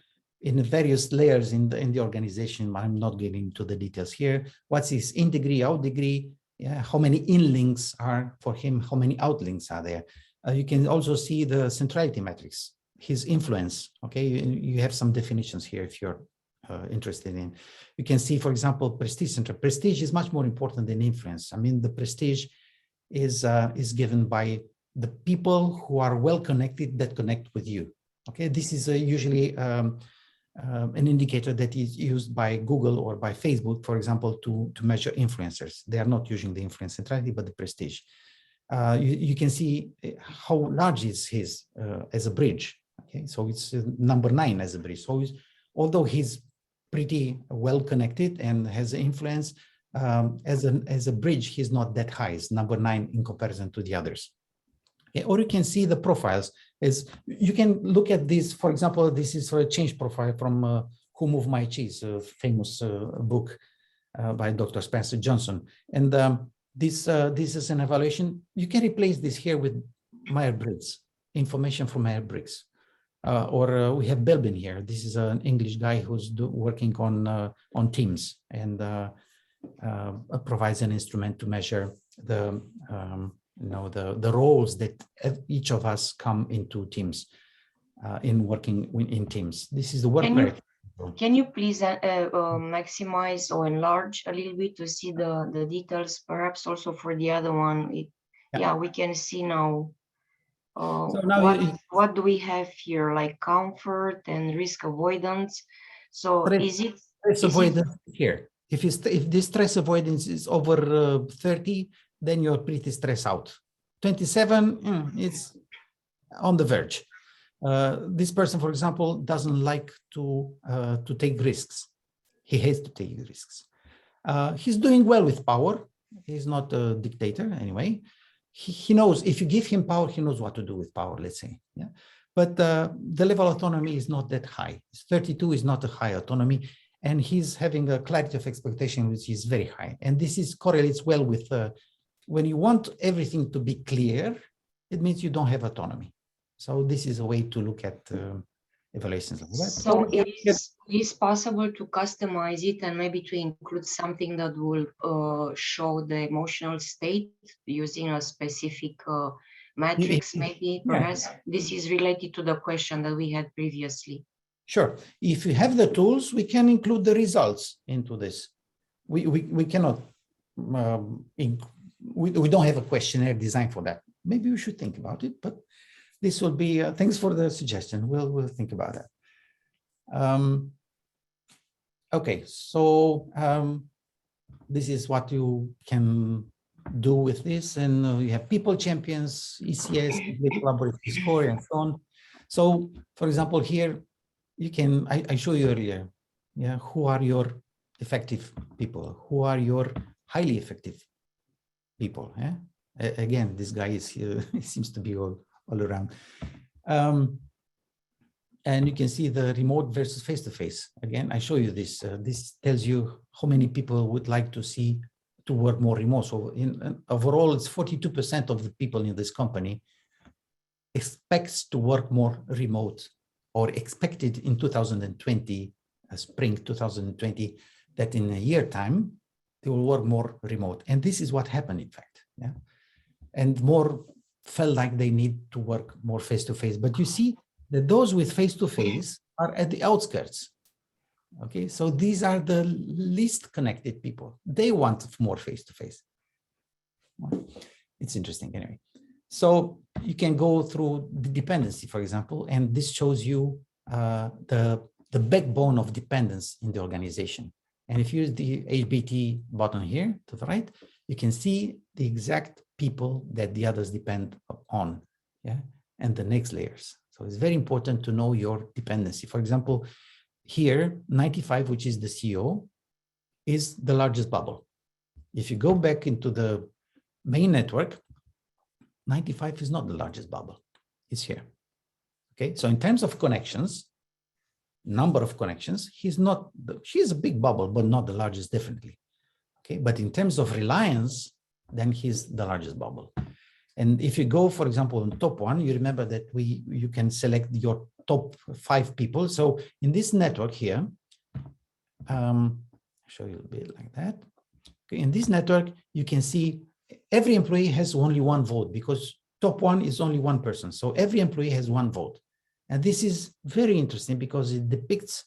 in various layers in the organization. I'm not getting into the details here. What's his in degree, out degree, yeah, how many in links are for him, how many out links are there. You can also see the centrality metrics, his influence. Okay, you have some definitions here if you're interested in. You can see, for example, prestige center. Prestige is much more important than influence. I mean, the prestige is given by the people who are well connected, that connect with you. Okay, this is usually an indicator that is used by Google or by Facebook, for example, to measure influencers. They are not using the influence centrality, but the prestige. You can see how large is his as a bridge. Okay, so it's number 9 as a bridge. So although he's pretty well connected and has influence, as a bridge, he's not that high. It's number 9 in comparison to the others. Okay, or you can see the profiles. As you can look at this, for example, this is a change profile from Who Moved My Cheese, a famous book by Dr. Spencer Johnson. And this is an evaluation. You can replace this here with Myers-Briggs, information from Myers-Briggs. Or we have Belbin here. This is an English guy who's working on Teams, and provides an instrument to measure the the roles that each of us come into Teams in working in Teams. This is the work. Can you please maximize or enlarge a little bit to see the details, perhaps also for the other one? Yeah, we can see now. So now what do we have here, like comfort and risk avoidance? So is it stress avoidance here? If this stress avoidance is over 30, then you're pretty stressed out. 27, it's on the verge. This person, for example, doesn't like to take risks. He hates to take risks. He's doing well with power. He's not a dictator anyway. He knows if you give him power, he knows what to do with power, let's say. Yeah, but the level of autonomy is not that high. 32 is not a high autonomy, and he's having a clarity of expectation which is very high. And this correlates well with when you want everything to be clear, it means you don't have autonomy. So this is a way to look at evaluations. So it is possible to customize it and maybe to include something that will show the emotional state using a specific matrix, maybe, perhaps. This is related to the question that we had previously. Sure. If you have the tools, we can include the results into this. We cannot, we don't have a questionnaire designed for that. Maybe we should think about it, but this will be, thanks for the suggestion. We'll think about that. Okay, so this is what you can do with this. And you have people champions, ECS, collaborative score, and so on. So, for example, here, you can, I showed you earlier, yeah, who are your effective people? Who are your highly effective people? Yeah? Again, this guy is here, he seems to be all around. And you can see the remote versus face-to-face. Again, I show you this. This tells you how many people would like to see to work more remote. So overall, it's 42% of the people in this company expects to work more remote, or expected in 2020, spring 2020, that in a year time, they will work more remote. And this is what happened, in fact. Yeah. And more felt like they need to work more face-to-face. But you see that those with face-to-face are at the outskirts. Okay, so these are the least connected people. They want more face-to-face. It's interesting anyway. So you can go through the dependency, for example, and this shows you the backbone of dependence in the organization. And if you use the HBT button here to the right, you can see the exact people that the others depend on, yeah, and the next layers. So it's very important to know your dependency. For example, here, 95, which is the CEO, is the largest bubble. If you go back into the main network, 95 is not the largest bubble, it's here. Okay, so in terms of connections, number of connections, she's a big bubble, but not the largest, definitely. Okay, but in terms of reliance, then he's the largest bubble. And if you go, for example, on top one, you remember that you can select your top 5 people. So in this network here, I'll show you a bit like that. Okay, in this network, you can see every employee has only one vote, because top one is only one person. So every employee has one vote. And this is very interesting because it depicts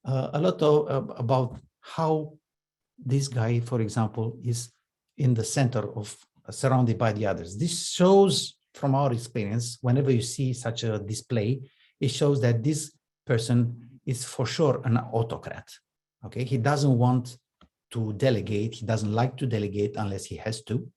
a lot about how this guy, for example, is in the center of, surrounded by the others. This shows, from our experience, whenever you see such a display, it shows that this person is for sure an autocrat. Okay, he doesn't want to delegate. He doesn't like to delegate unless he has to,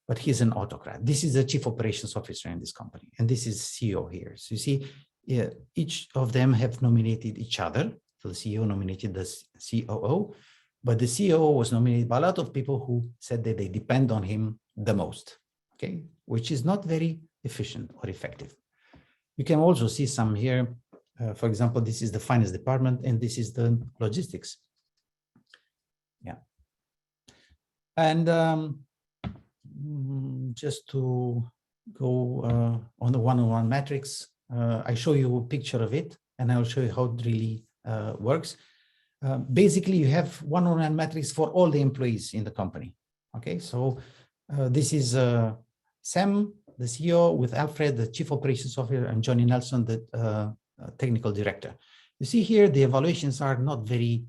but he's an autocrat. This is the chief operations officer in this company, and this is CEO here. So you see, yeah, each of them have nominated each other. So the CEO nominated the COO, but the COO was nominated by a lot of people who said that they depend on him the most, okay, which is not very efficient or effective. You can also see some here. For example, this is the finance department, and this is the logistics. Yeah. And just to go on the one-on-one metrics, I show you a picture of it, and I'll show you how it really works. Basically, you have one-on-one metrics for all the employees in the company. Okay, so this is Sam, the CEO, with Alfred, the Chief Operations Officer, and Johnny Nelson, the Technical Director. You see here, the evaluations are not very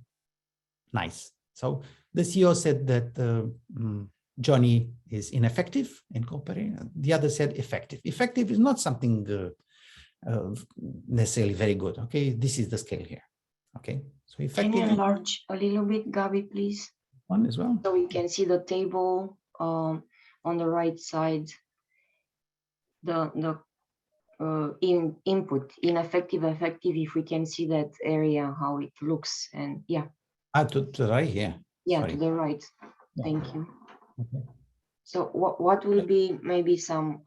nice. So the CEO said that Johnny is ineffective in comparing. The other said effective. Effective is not something necessarily very good. Okay, this is the scale here. Okay, so effective. Can you enlarge a little bit, Gabi, please? One as well. So we can see the table on the right side. The input, ineffective, effective. If we can see that area, how it looks, and yeah. To the right here. Yeah, Sorry. to the right. Yeah. Thank you. Okay. So what will be maybe some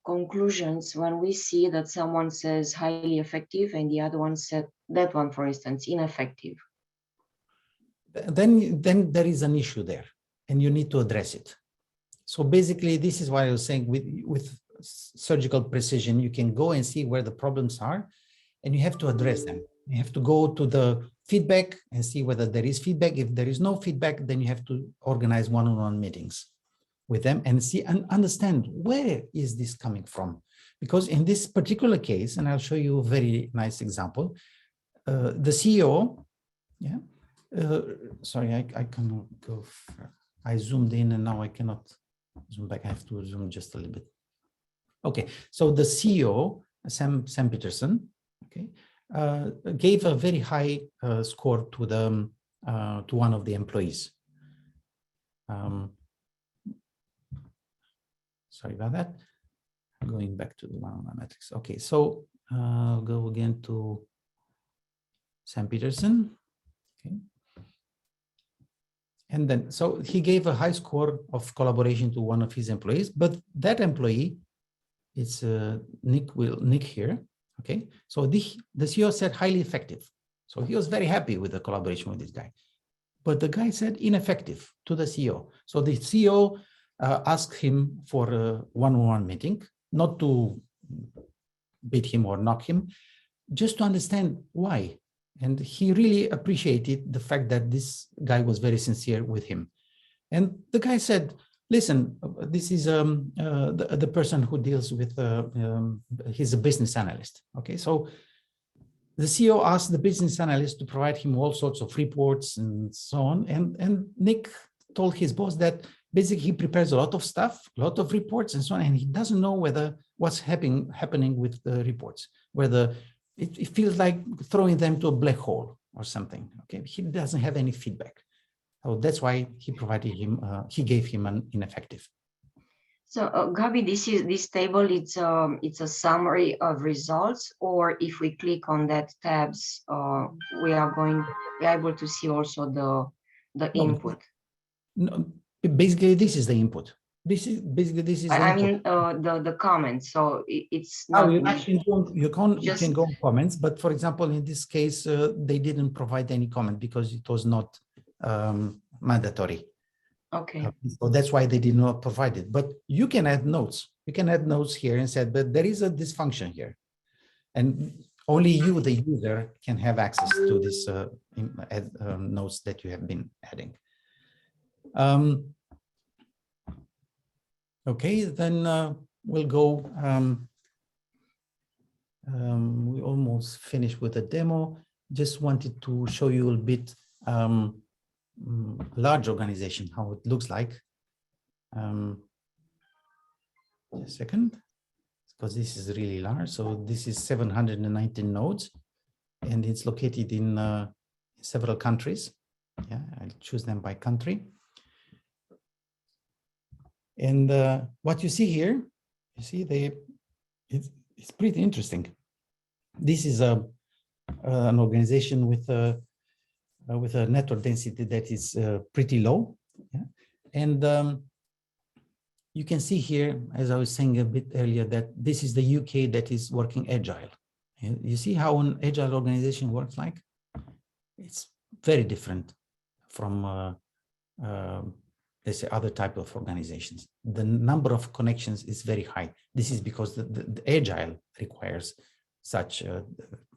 conclusions when we see that someone says highly effective and the other one said, that one, for instance, ineffective? Then there is an issue there, and you need to address it. So basically, this is why I was saying with surgical precision, you can go and see where the problems are, and you have to address them. You have to go to the feedback and see whether there is feedback. If there is no feedback, then you have to organize one-on-one meetings with them and see and understand where is this coming from. because in this particular case, and I'll show you a very nice example, the CEO, yeah, sorry, I cannot go, I zoomed in and now I cannot zoom back. I have to zoom just a little bit. Okay, so the CEO, Sam Peterson, okay, gave a very high score to the to one of the employees. Sorry about that. Going back to the one-on-one metrics. Okay, so go again to Sam Peterson. Okay. And then, so he gave a high score of collaboration to one of his employees, but that employee, it's Nick here. Okay, so the CEO said highly effective. So he was very happy with the collaboration with this guy. But the guy said ineffective to the CEO. So the CEO asked him for a one-on-one meeting, not to beat him or knock him, just to understand why. And he really appreciated the fact that this guy was very sincere with him. And the guy said, listen, this is the person who deals with, he's a business analyst. Okay, so the CEO asked the business analyst to provide him all sorts of reports and so on. And Nick told his boss that basically he prepares a lot of stuff, a lot of reports and so on, and he doesn't know whether what's happening with the reports, whether it feels like throwing them to a black hole or something. Okay, he doesn't have any feedback. So that's why he provided him, he gave him an ineffective. So Gabi, this table, it's a summary of results, or if we click on that tabs, we are able to see also the input. No, basically this is the input. This is I mean the comments. So it's not. You can go on comments, but for example, in this case, they didn't provide any comment because it was not mandatory. Okay. So that's why they did not provide it. But you can add notes. You can add notes here and say, but there is a dysfunction here, and only you, the user, can have access to this notes that you have been adding. Okay, then we'll go. We almost finished with the demo. Just wanted to show you a bit large organization, how it looks like. A second, because this is really large. So this is 719 nodes, and it's located in several countries. Yeah, I'll choose them by country. And what you see here, you see it's pretty interesting. This is an organization with a network density that is pretty low. Yeah? And you can see here, as I was saying a bit earlier, that this is the UK that is working agile. You see how an agile organization works like? It's very different from let's say other type of organizations. The number of connections is very high. This is because the agile requires such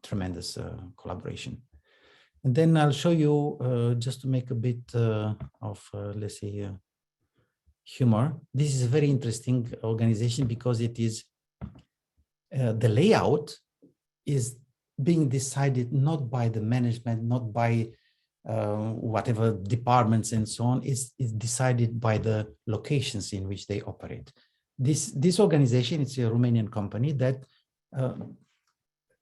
tremendous collaboration. And then I'll show you, just to make a bit of, let's say, humor. This is a very interesting organization because it is, the layout is being decided not by the management, not by whatever departments and so on, is decided by the locations in which they operate. This organization, it's a Romanian company that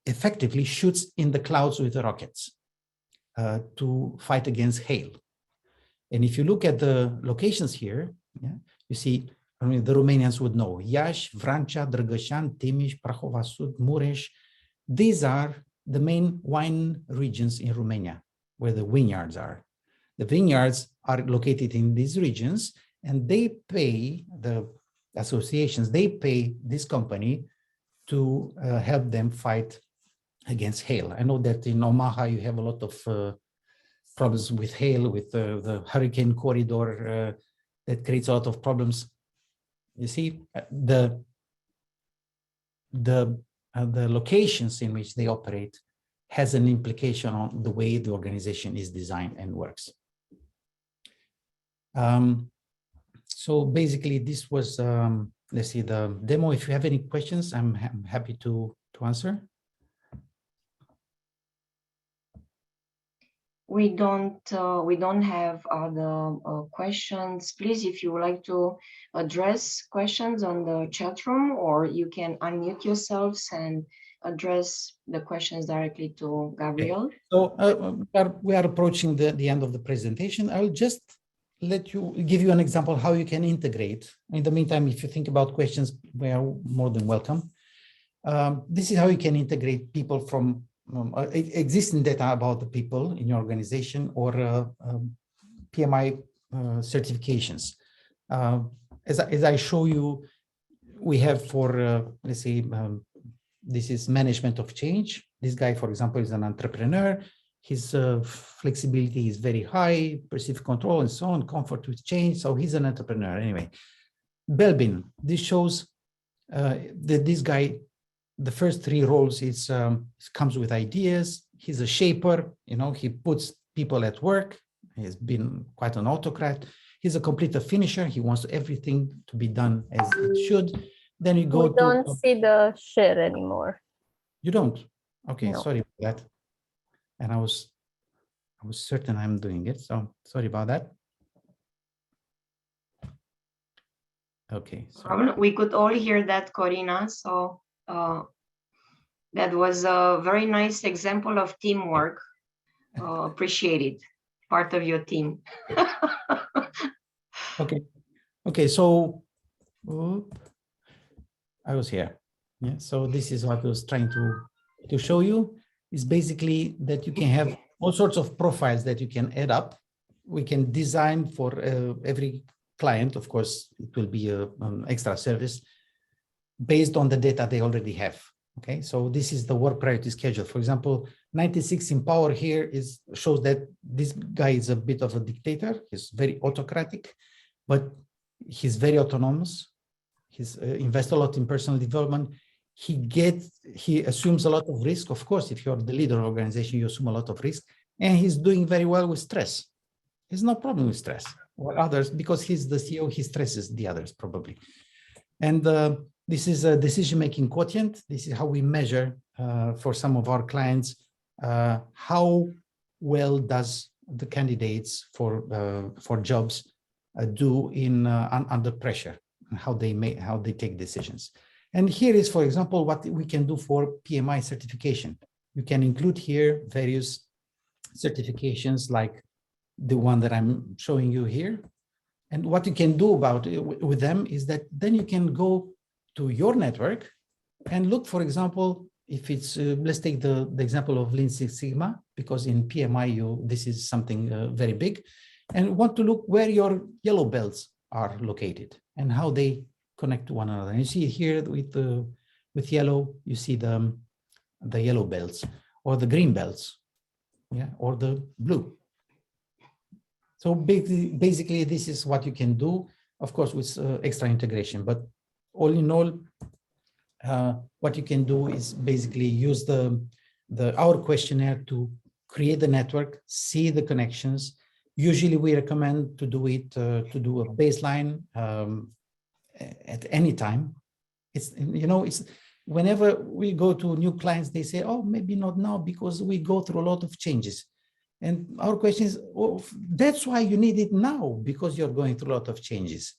effectively shoots in the clouds with the rockets to fight against hail. And if you look at the locations here, yeah, you see, I mean, the Romanians would know, Iași, Vrancea, Drăgășani, Timiș, Prahova Sud, Mureș. These are the main wine regions in Romania, where the vineyards are. The vineyards are located in these regions, and they pay, the associations, they pay this company to help them fight against hail. I know that in Omaha, you have a lot of problems with hail, with the hurricane corridor that creates a lot of problems. You see, the locations in which they operate has an implication on the way the organization is designed and works. So basically, this was let's see the demo. If you have any questions, I'm happy to answer. We don't have other questions. Please, if you would like to address questions on the chat room, or you can unmute yourselves and address the questions directly to Gabriel. Okay. So we are approaching the end of the presentation. I will just give you an example how you can integrate. In the meantime, if you think about questions, we are more than welcome. This is how you can integrate people from existing data about the people in your organization or PMI certifications. As I show you, we have for, let's say, this is management of change. This guy, for example, is an entrepreneur. His flexibility is very high, perceived control and so on, comfort with change. So he's an entrepreneur anyway. Belbin, this shows that this guy, the first three roles is comes with ideas. He's a shaper, you know, he puts people at work. He's been quite an autocrat. He's a complete finisher. He wants everything to be done as it should. Then you go we don't see the share anymore. You don't? Okay, No. sorry about that. And I was certain I'm doing it, so sorry about that. Okay. We could all hear that, Corina. So that was a very nice example of teamwork. Appreciate it. Part of your team. Okay. So I was here. Yeah. So this is what I was trying to show you. Is basically that you can have all sorts of profiles that you can add up. We can design for every client. Of course, it will be an extra service based on the data they already have. Okay, so this is the work priority schedule. For example, 96 in power here shows that this guy is a bit of a dictator. He's very autocratic, but he's very autonomous. He's invests a lot in personal development. He assumes a lot of risk. Of course, if you're the leader of the organization, you assume a lot of risk, and he's doing very well with stress. There's no problem with stress or others, because he's the CEO, he stresses the others probably. And this is a decision-making quotient. This is how we measure for some of our clients, how well does the candidates for jobs do in under pressure, and how they take decisions. And here is, for example, what we can do for PMI certification. You can include here various certifications like the one that I'm showing you here. And what you can do about it with them is that then you can go to your network and look, for example, if it's, let's take the example of Lean Six Sigma, because in PMI, this is something very big, and want to look where your yellow belts are located and how they connect to one another. And you see here with yellow, you see the yellow belts or the green belts, yeah, or the blue. So basically, this is what you can do, of course, with extra integration. But all in all, what you can do is basically use our questionnaire to create the network, see the connections. Usually, we recommend to do it to do a baseline at any time. It's whenever we go to new clients, they say, "Oh, maybe not now because we go through a lot of changes." And our question is, oh, that's why you need it now, because you're going through a lot of changes.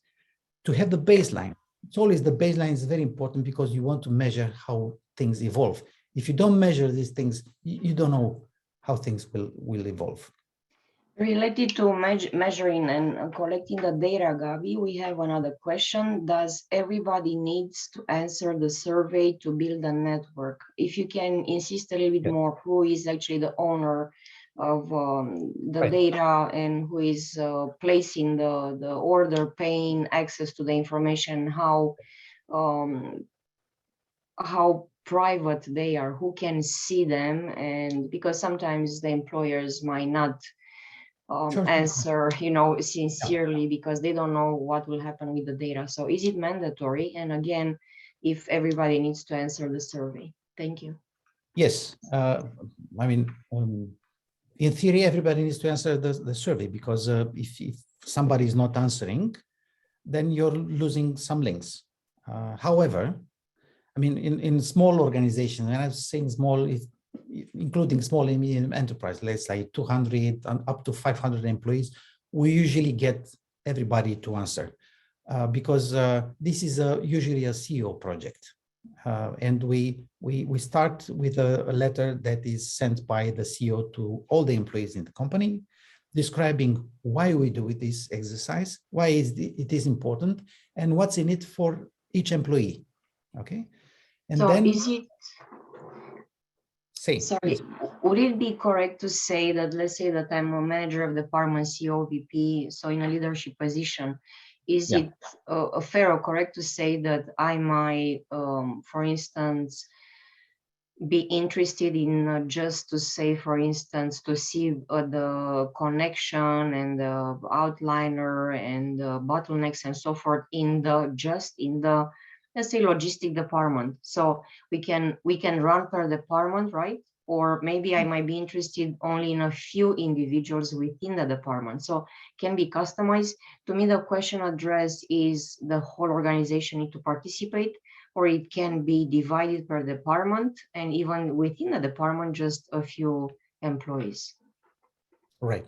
To have the baseline, it's always the baseline is very important because you want to measure how things evolve. If you don't measure these things, you don't know how things will evolve. Related to measuring and collecting the data, Gabi, we have another question. Does everybody needs to answer the survey to build a network? If you can insist a little bit more, who is actually the owner of the data and who is placing the order, paying access to the information, how private they are, who can see them, and because sometimes the employers might not answer, sincerely because they don't know what will happen with the data. So is it mandatory? And again, if everybody needs to answer the survey? Thank you. Yes, I mean, in theory, everybody needs to answer the survey, because if somebody is not answering, then you're losing some links. However, I mean, in small organizations, and I'm saying small, including small and medium enterprise, let's say 200 and up to 500 employees, we usually get everybody to answer because this is usually a CEO project. And we start with a letter that is sent by the CEO to all the employees in the company, describing why we do this exercise, why it is important, and what's in it for each employee. Okay, and So then is it, say, sorry, would it be correct to say that, let's say that I'm a manager of department, CEO, VP, so in a leadership position, is Yeah. it fair or correct to say that I might, for instance, be interested in just to say, for instance, to see the connection and the outliner and the bottlenecks and so forth in the just in the, let's say, logistic department. So we can run per department, right? Or maybe I might be interested only in a few individuals within the department. So can be customized. To me, the question addressed is the whole organization need to participate, or it can be divided per department, and even within the department, just a few employees. Right.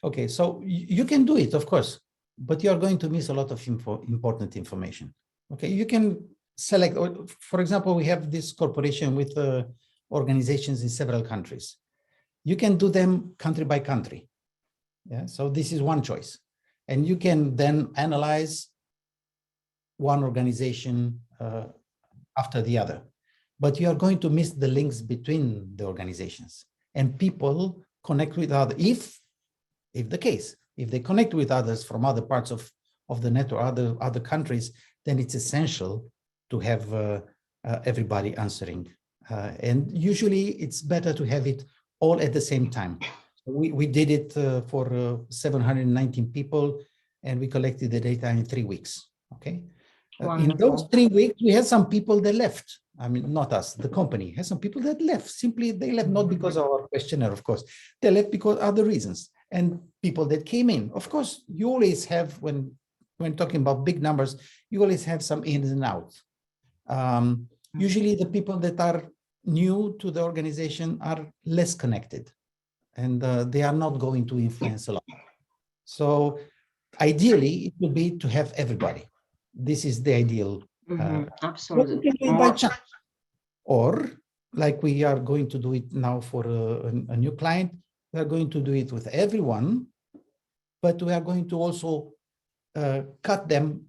Okay, so you can do it, of course, but you are going to miss a lot of important information. Okay, you can select, for example, we have this corporation with organizations in several countries. You can do them country by country. Yeah, so this is one choice. And you can then analyze one organization after the other, but you are going to miss the links between the organizations, and people connect with others. If they connect with others from other parts of the network, other countries, then it's essential to have everybody answering. And usually it's better to have it all at the same time. We did it for 719 people, and we collected the data in 3 weeks. Okay. In those 3 weeks, we had some people that left. I mean, not us, the company has some people that left. Simply, they left not because of our questionnaire, of course. They left because other reasons. And people that came in, of course, you always have, when talking about big numbers, you always have some ins and outs. Usually the people that are new to the organization are less connected, and they are not going to influence a lot. So ideally, it would be to have everybody. This is the ideal. Absolutely. By chance. Or like we are going to do it now for a new client, we are going to do it with everyone, but we are going to also cut them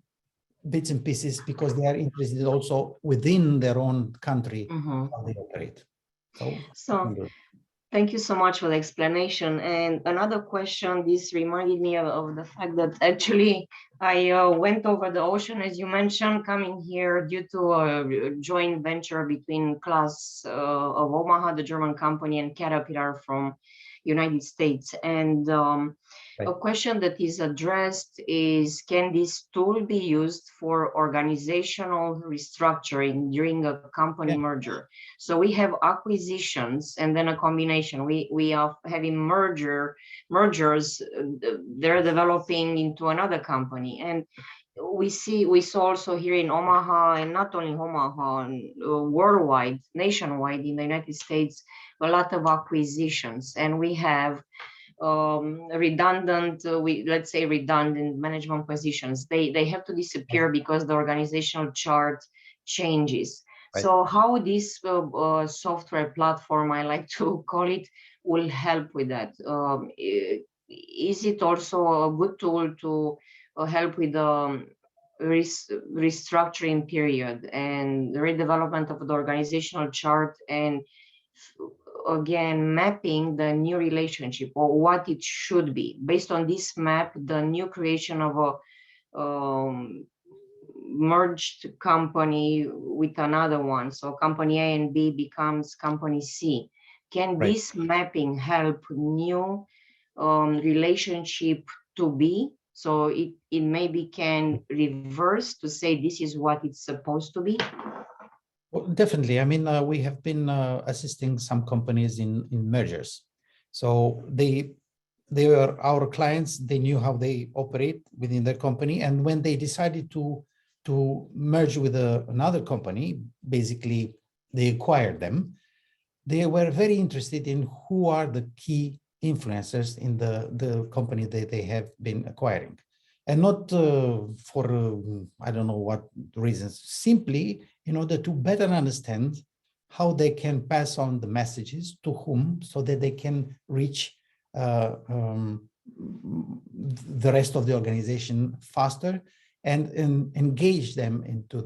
bits and pieces because they are interested also within their own country how they operate. So thank you so much for the explanation. And another question, this reminded me of the fact that actually I went over the ocean, as you mentioned, coming here due to a joint venture between Class of Omaha, the German company, and Caterpillar from United States. And a question that is addressed is, can this tool be used for organizational restructuring during a company merger? So we have acquisitions and then a combination. We are having mergers, they're developing into another company. And we saw also here in Omaha, and not only Omaha, worldwide, nationwide in the United States, a lot of acquisitions. And we have redundant management positions. They have to disappear because the organizational chart changes. So how this software platform, I like to call it, will help with that? Is it also a good tool to help with the restructuring period and the redevelopment of the organizational chart, and again mapping the new relationship or what it should be based on this map, the new creation of a merged company with another one, so company A and B becomes company C? Can this mapping help new relationship to be, so it maybe can reverse to say this is what it's supposed to be? Well, definitely. I mean, we have been assisting some companies in mergers. So they were our clients. They knew how they operate within their company. And when they decided to to merge with another company, basically they acquired them, they were very interested in who are the key influencers in the company that they have been acquiring. And not for, I don't know what reasons, simply in order to better understand how they can pass on the messages to whom, so that they can reach the rest of the organization faster and engage them into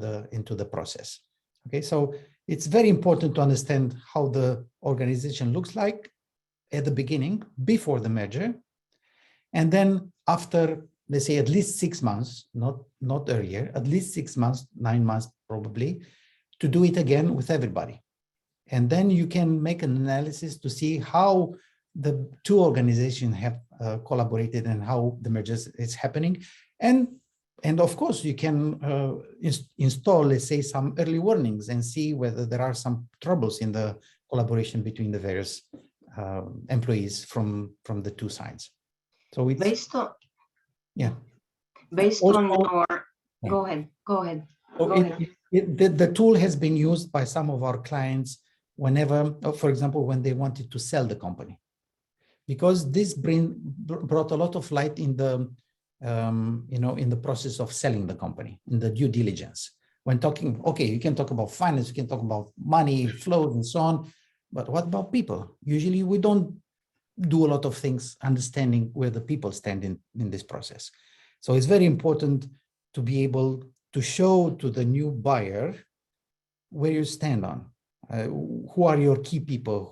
the process. Okay, so it's very important to understand how the organization looks like at the beginning, before the merger, and then after, let's say, at least 6 months, not earlier, at least 6 months, 9 months probably, to do it again with everybody. And then you can make an analysis to see how the two organizations have collaborated and how the merger is happening. And of course, you can install, let's say, some early warnings and see whether there are some troubles in the collaboration between the various employees from the two sides. So it's Based on yeah. Based Also, on your, yeah. go ahead. So the tool has been used by some of our clients whenever, for example, when they wanted to sell the company, because this brought a lot of light in the in the process of selling the company, in the due diligence. When talking, okay, you can talk about finance, you can talk about money flows and so on, but what about people? Usually we don't do a lot of things understanding where the people stand in this process. So it's very important to be able to show to the new buyer where you stand on, who are your key people,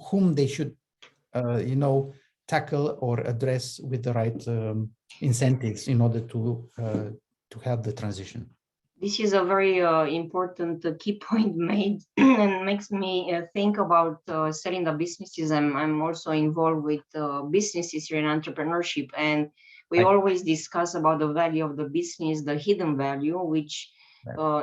whom they should, tackle or address with the right incentives in order to have the transition. This is a very important key point made and makes me think about selling the businesses. I'm also involved with businesses here in entrepreneurship, and we always discuss about the value of the business, the hidden value, which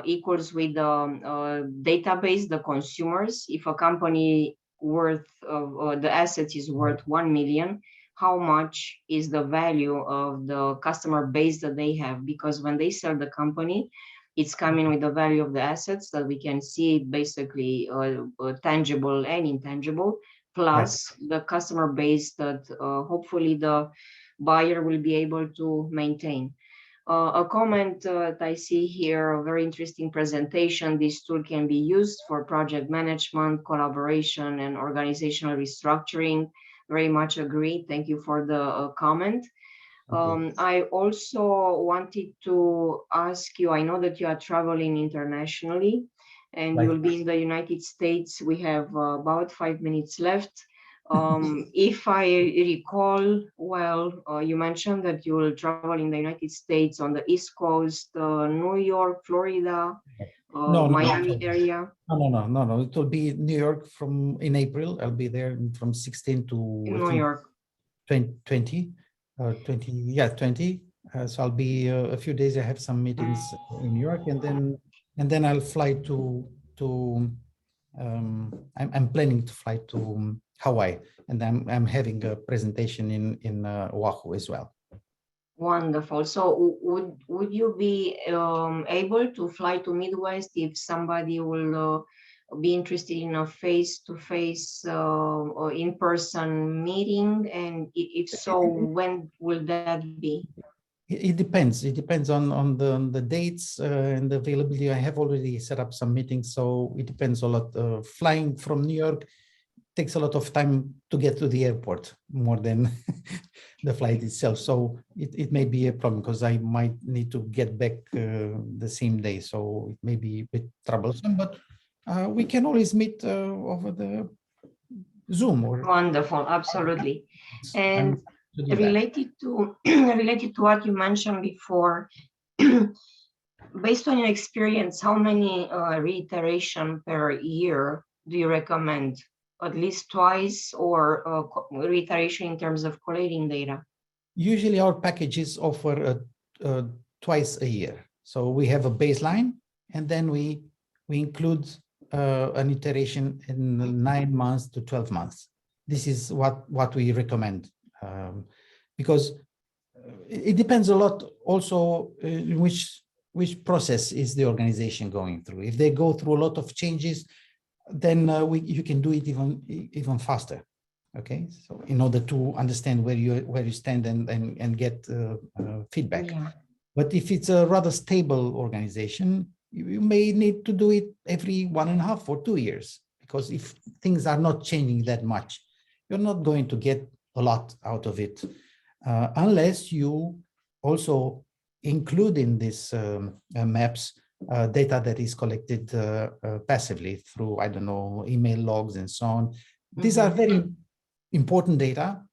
equals with the database, the consumers. If a company worth the assets is worth 1 million, how much is the value of the customer base that they have? Because when they sell the company, it's coming with the value of the assets that we can see, basically tangible and intangible, plus the customer base that hopefully the buyer will be able to maintain. A comment that I see here, a very interesting presentation. This tool can be used for project management, collaboration, and organizational restructuring. Very much agree. Thank you for the comment. I also wanted to ask you, I know that you are traveling internationally and you'll be in the United States. We have about 5 minutes left. If I recall well, you mentioned that you will travel in the United States on the East Coast, New York, Florida, Miami area. No. It will be New York in April. I'll be there from 16 to New York. 20. So I'll be a few days. I have some meetings in New York, and then I'll fly to I'm planning to fly to Hawaii, and I'm having a presentation in Oahu as well. Wonderful. So would you be able to fly to Midwest if somebody will be interested in a face-to-face or in-person meeting? And if so, when will that be? It depends. It depends on the dates and the availability. I have already set up some meetings, so it depends a lot. Flying from New York takes a lot of time to get to the airport, more than the flight itself. So it may be a problem because I might need to get back the same day. So it may be a bit troublesome, but we can always meet over the Zoom. Wonderful, absolutely. And related to what you mentioned before, based on your experience, how many reiteration per year do you recommend? At least twice, or reiteration in terms of collating data? Usually our packages offer twice a year. So we have a baseline, and then we include an iteration in 9 months to 12 months. This is what we recommend, because it depends a lot also in which which process is the organization going through. If they go through a lot of changes, then you can do it even faster. Okay, so in order to understand where you stand and get feedback. Yeah. But if it's a rather stable organization, you may need to do it every 1.5 or 2 years, because if things are not changing that much, you're not going to get a lot out of it, unless you also include in this maps data that is collected passively through, I don't know, email logs and so on. These are very important data,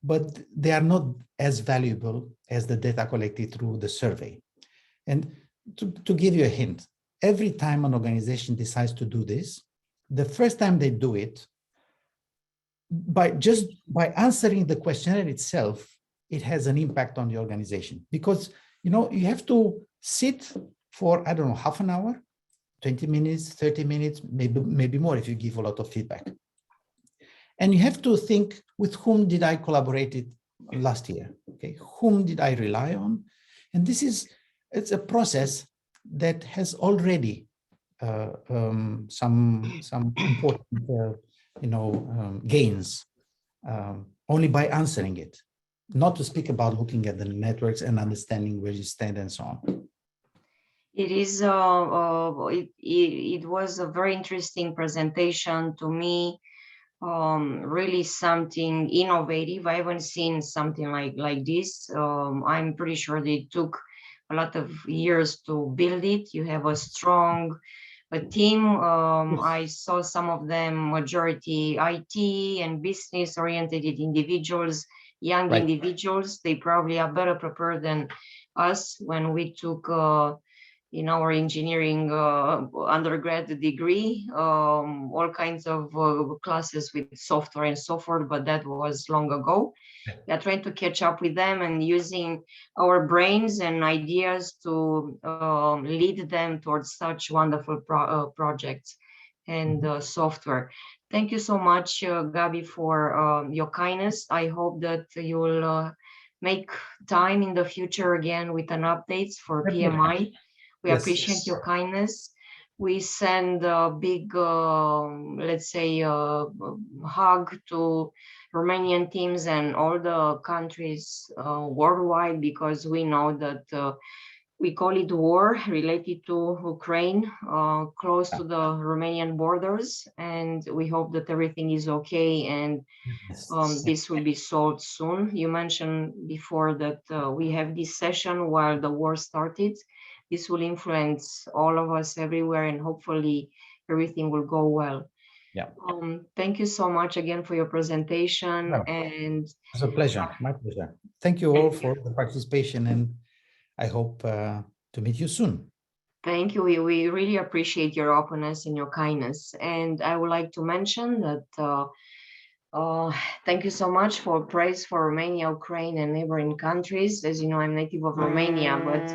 but they are not as valuable as the data collected through the survey. And to give you a hint, every time an organization decides to do this, the first time they do it, by answering the questionnaire itself, it has an impact on the organization, because you have to sit for, I don't know, half an hour, 20 minutes, 30 minutes, maybe more if you give a lot of feedback. And you have to think, with whom did I collaborate last year? Okay, whom did I rely on? And it's a process that has already some important gains only by answering it. Not to speak about looking at the networks and understanding where you stand and so on. It is. It was a very interesting presentation to me. Really something innovative. I haven't seen something like this. I'm pretty sure they took a lot of years to build it. You have a strong team. I saw some of them, majority IT and business oriented individuals, young Right. individuals. They probably are better prepared than us when we took in our engineering undergrad degree, all kinds of classes with software and so forth, but that was long ago. We are trying to catch up with them and using our brains and ideas to lead them towards such wonderful projects and software. Thank you so much, Gabi, for your kindness. I hope that you will make time in the future again with an updates for PMI. We Yes. appreciate your kindness. We send a big, let's say, hug to Romanian teams and all the countries worldwide, because we know that we call it war related to Ukraine, close to the Romanian borders, and we hope that everything is okay and this will be solved soon. You mentioned before that we have this session while the war started. This will influence all of us everywhere, and hopefully everything will go well. Yeah. Thank you so much again for your presentation. No. And it's a pleasure, my pleasure. Thank you all for the participation, and I hope to meet you soon. Thank you. We really appreciate your openness and your kindness. And I would like to mention that thank you so much for praise for Romania, Ukraine, and neighboring countries. As you know, I'm native of Romania, but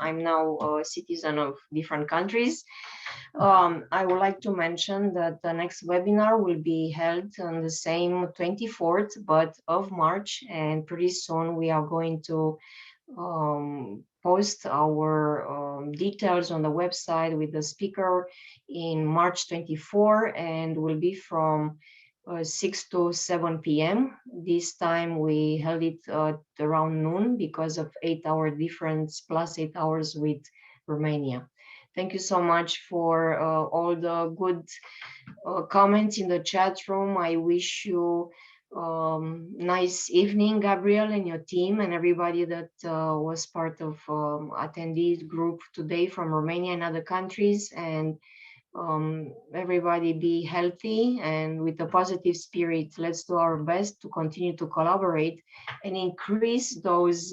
I'm now a citizen of different countries. I would like to mention that the next webinar will be held on the same 24th, but of March, and pretty soon we are going to post our details on the website with the speaker in March 24, and will be from 6 to 7 p.m. This time we held it around noon because of 8-hour difference plus 8 hours with Romania. Thank you so much for all the good comments in the chat room. I wish you nice evening, Gabriel, and your team and everybody that was part of attendees group today from Romania and other countries. And everybody be healthy and with a positive spirit. Let's do our best to continue to collaborate and increase those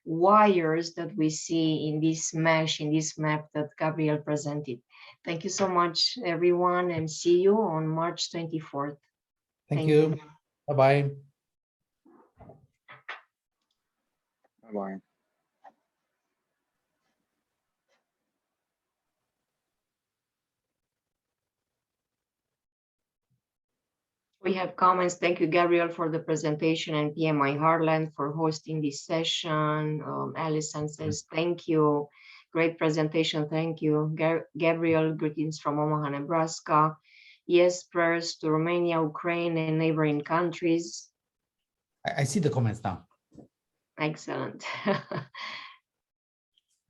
wires that we see in this mesh, in this map that Gabriel presented. Thank you so much, everyone, and see you on March 24th. Thank you. Bye-bye. Bye-bye. We have comments. Thank you, Gabriel, for the presentation, and PMI Heartland for hosting this session. Alison says, thank you. Great presentation. Thank you. Gabriel, greetings from Omaha, Nebraska. Yes, prayers to Romania, Ukraine, and neighboring countries. I see the comments now. Excellent.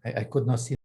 I could not see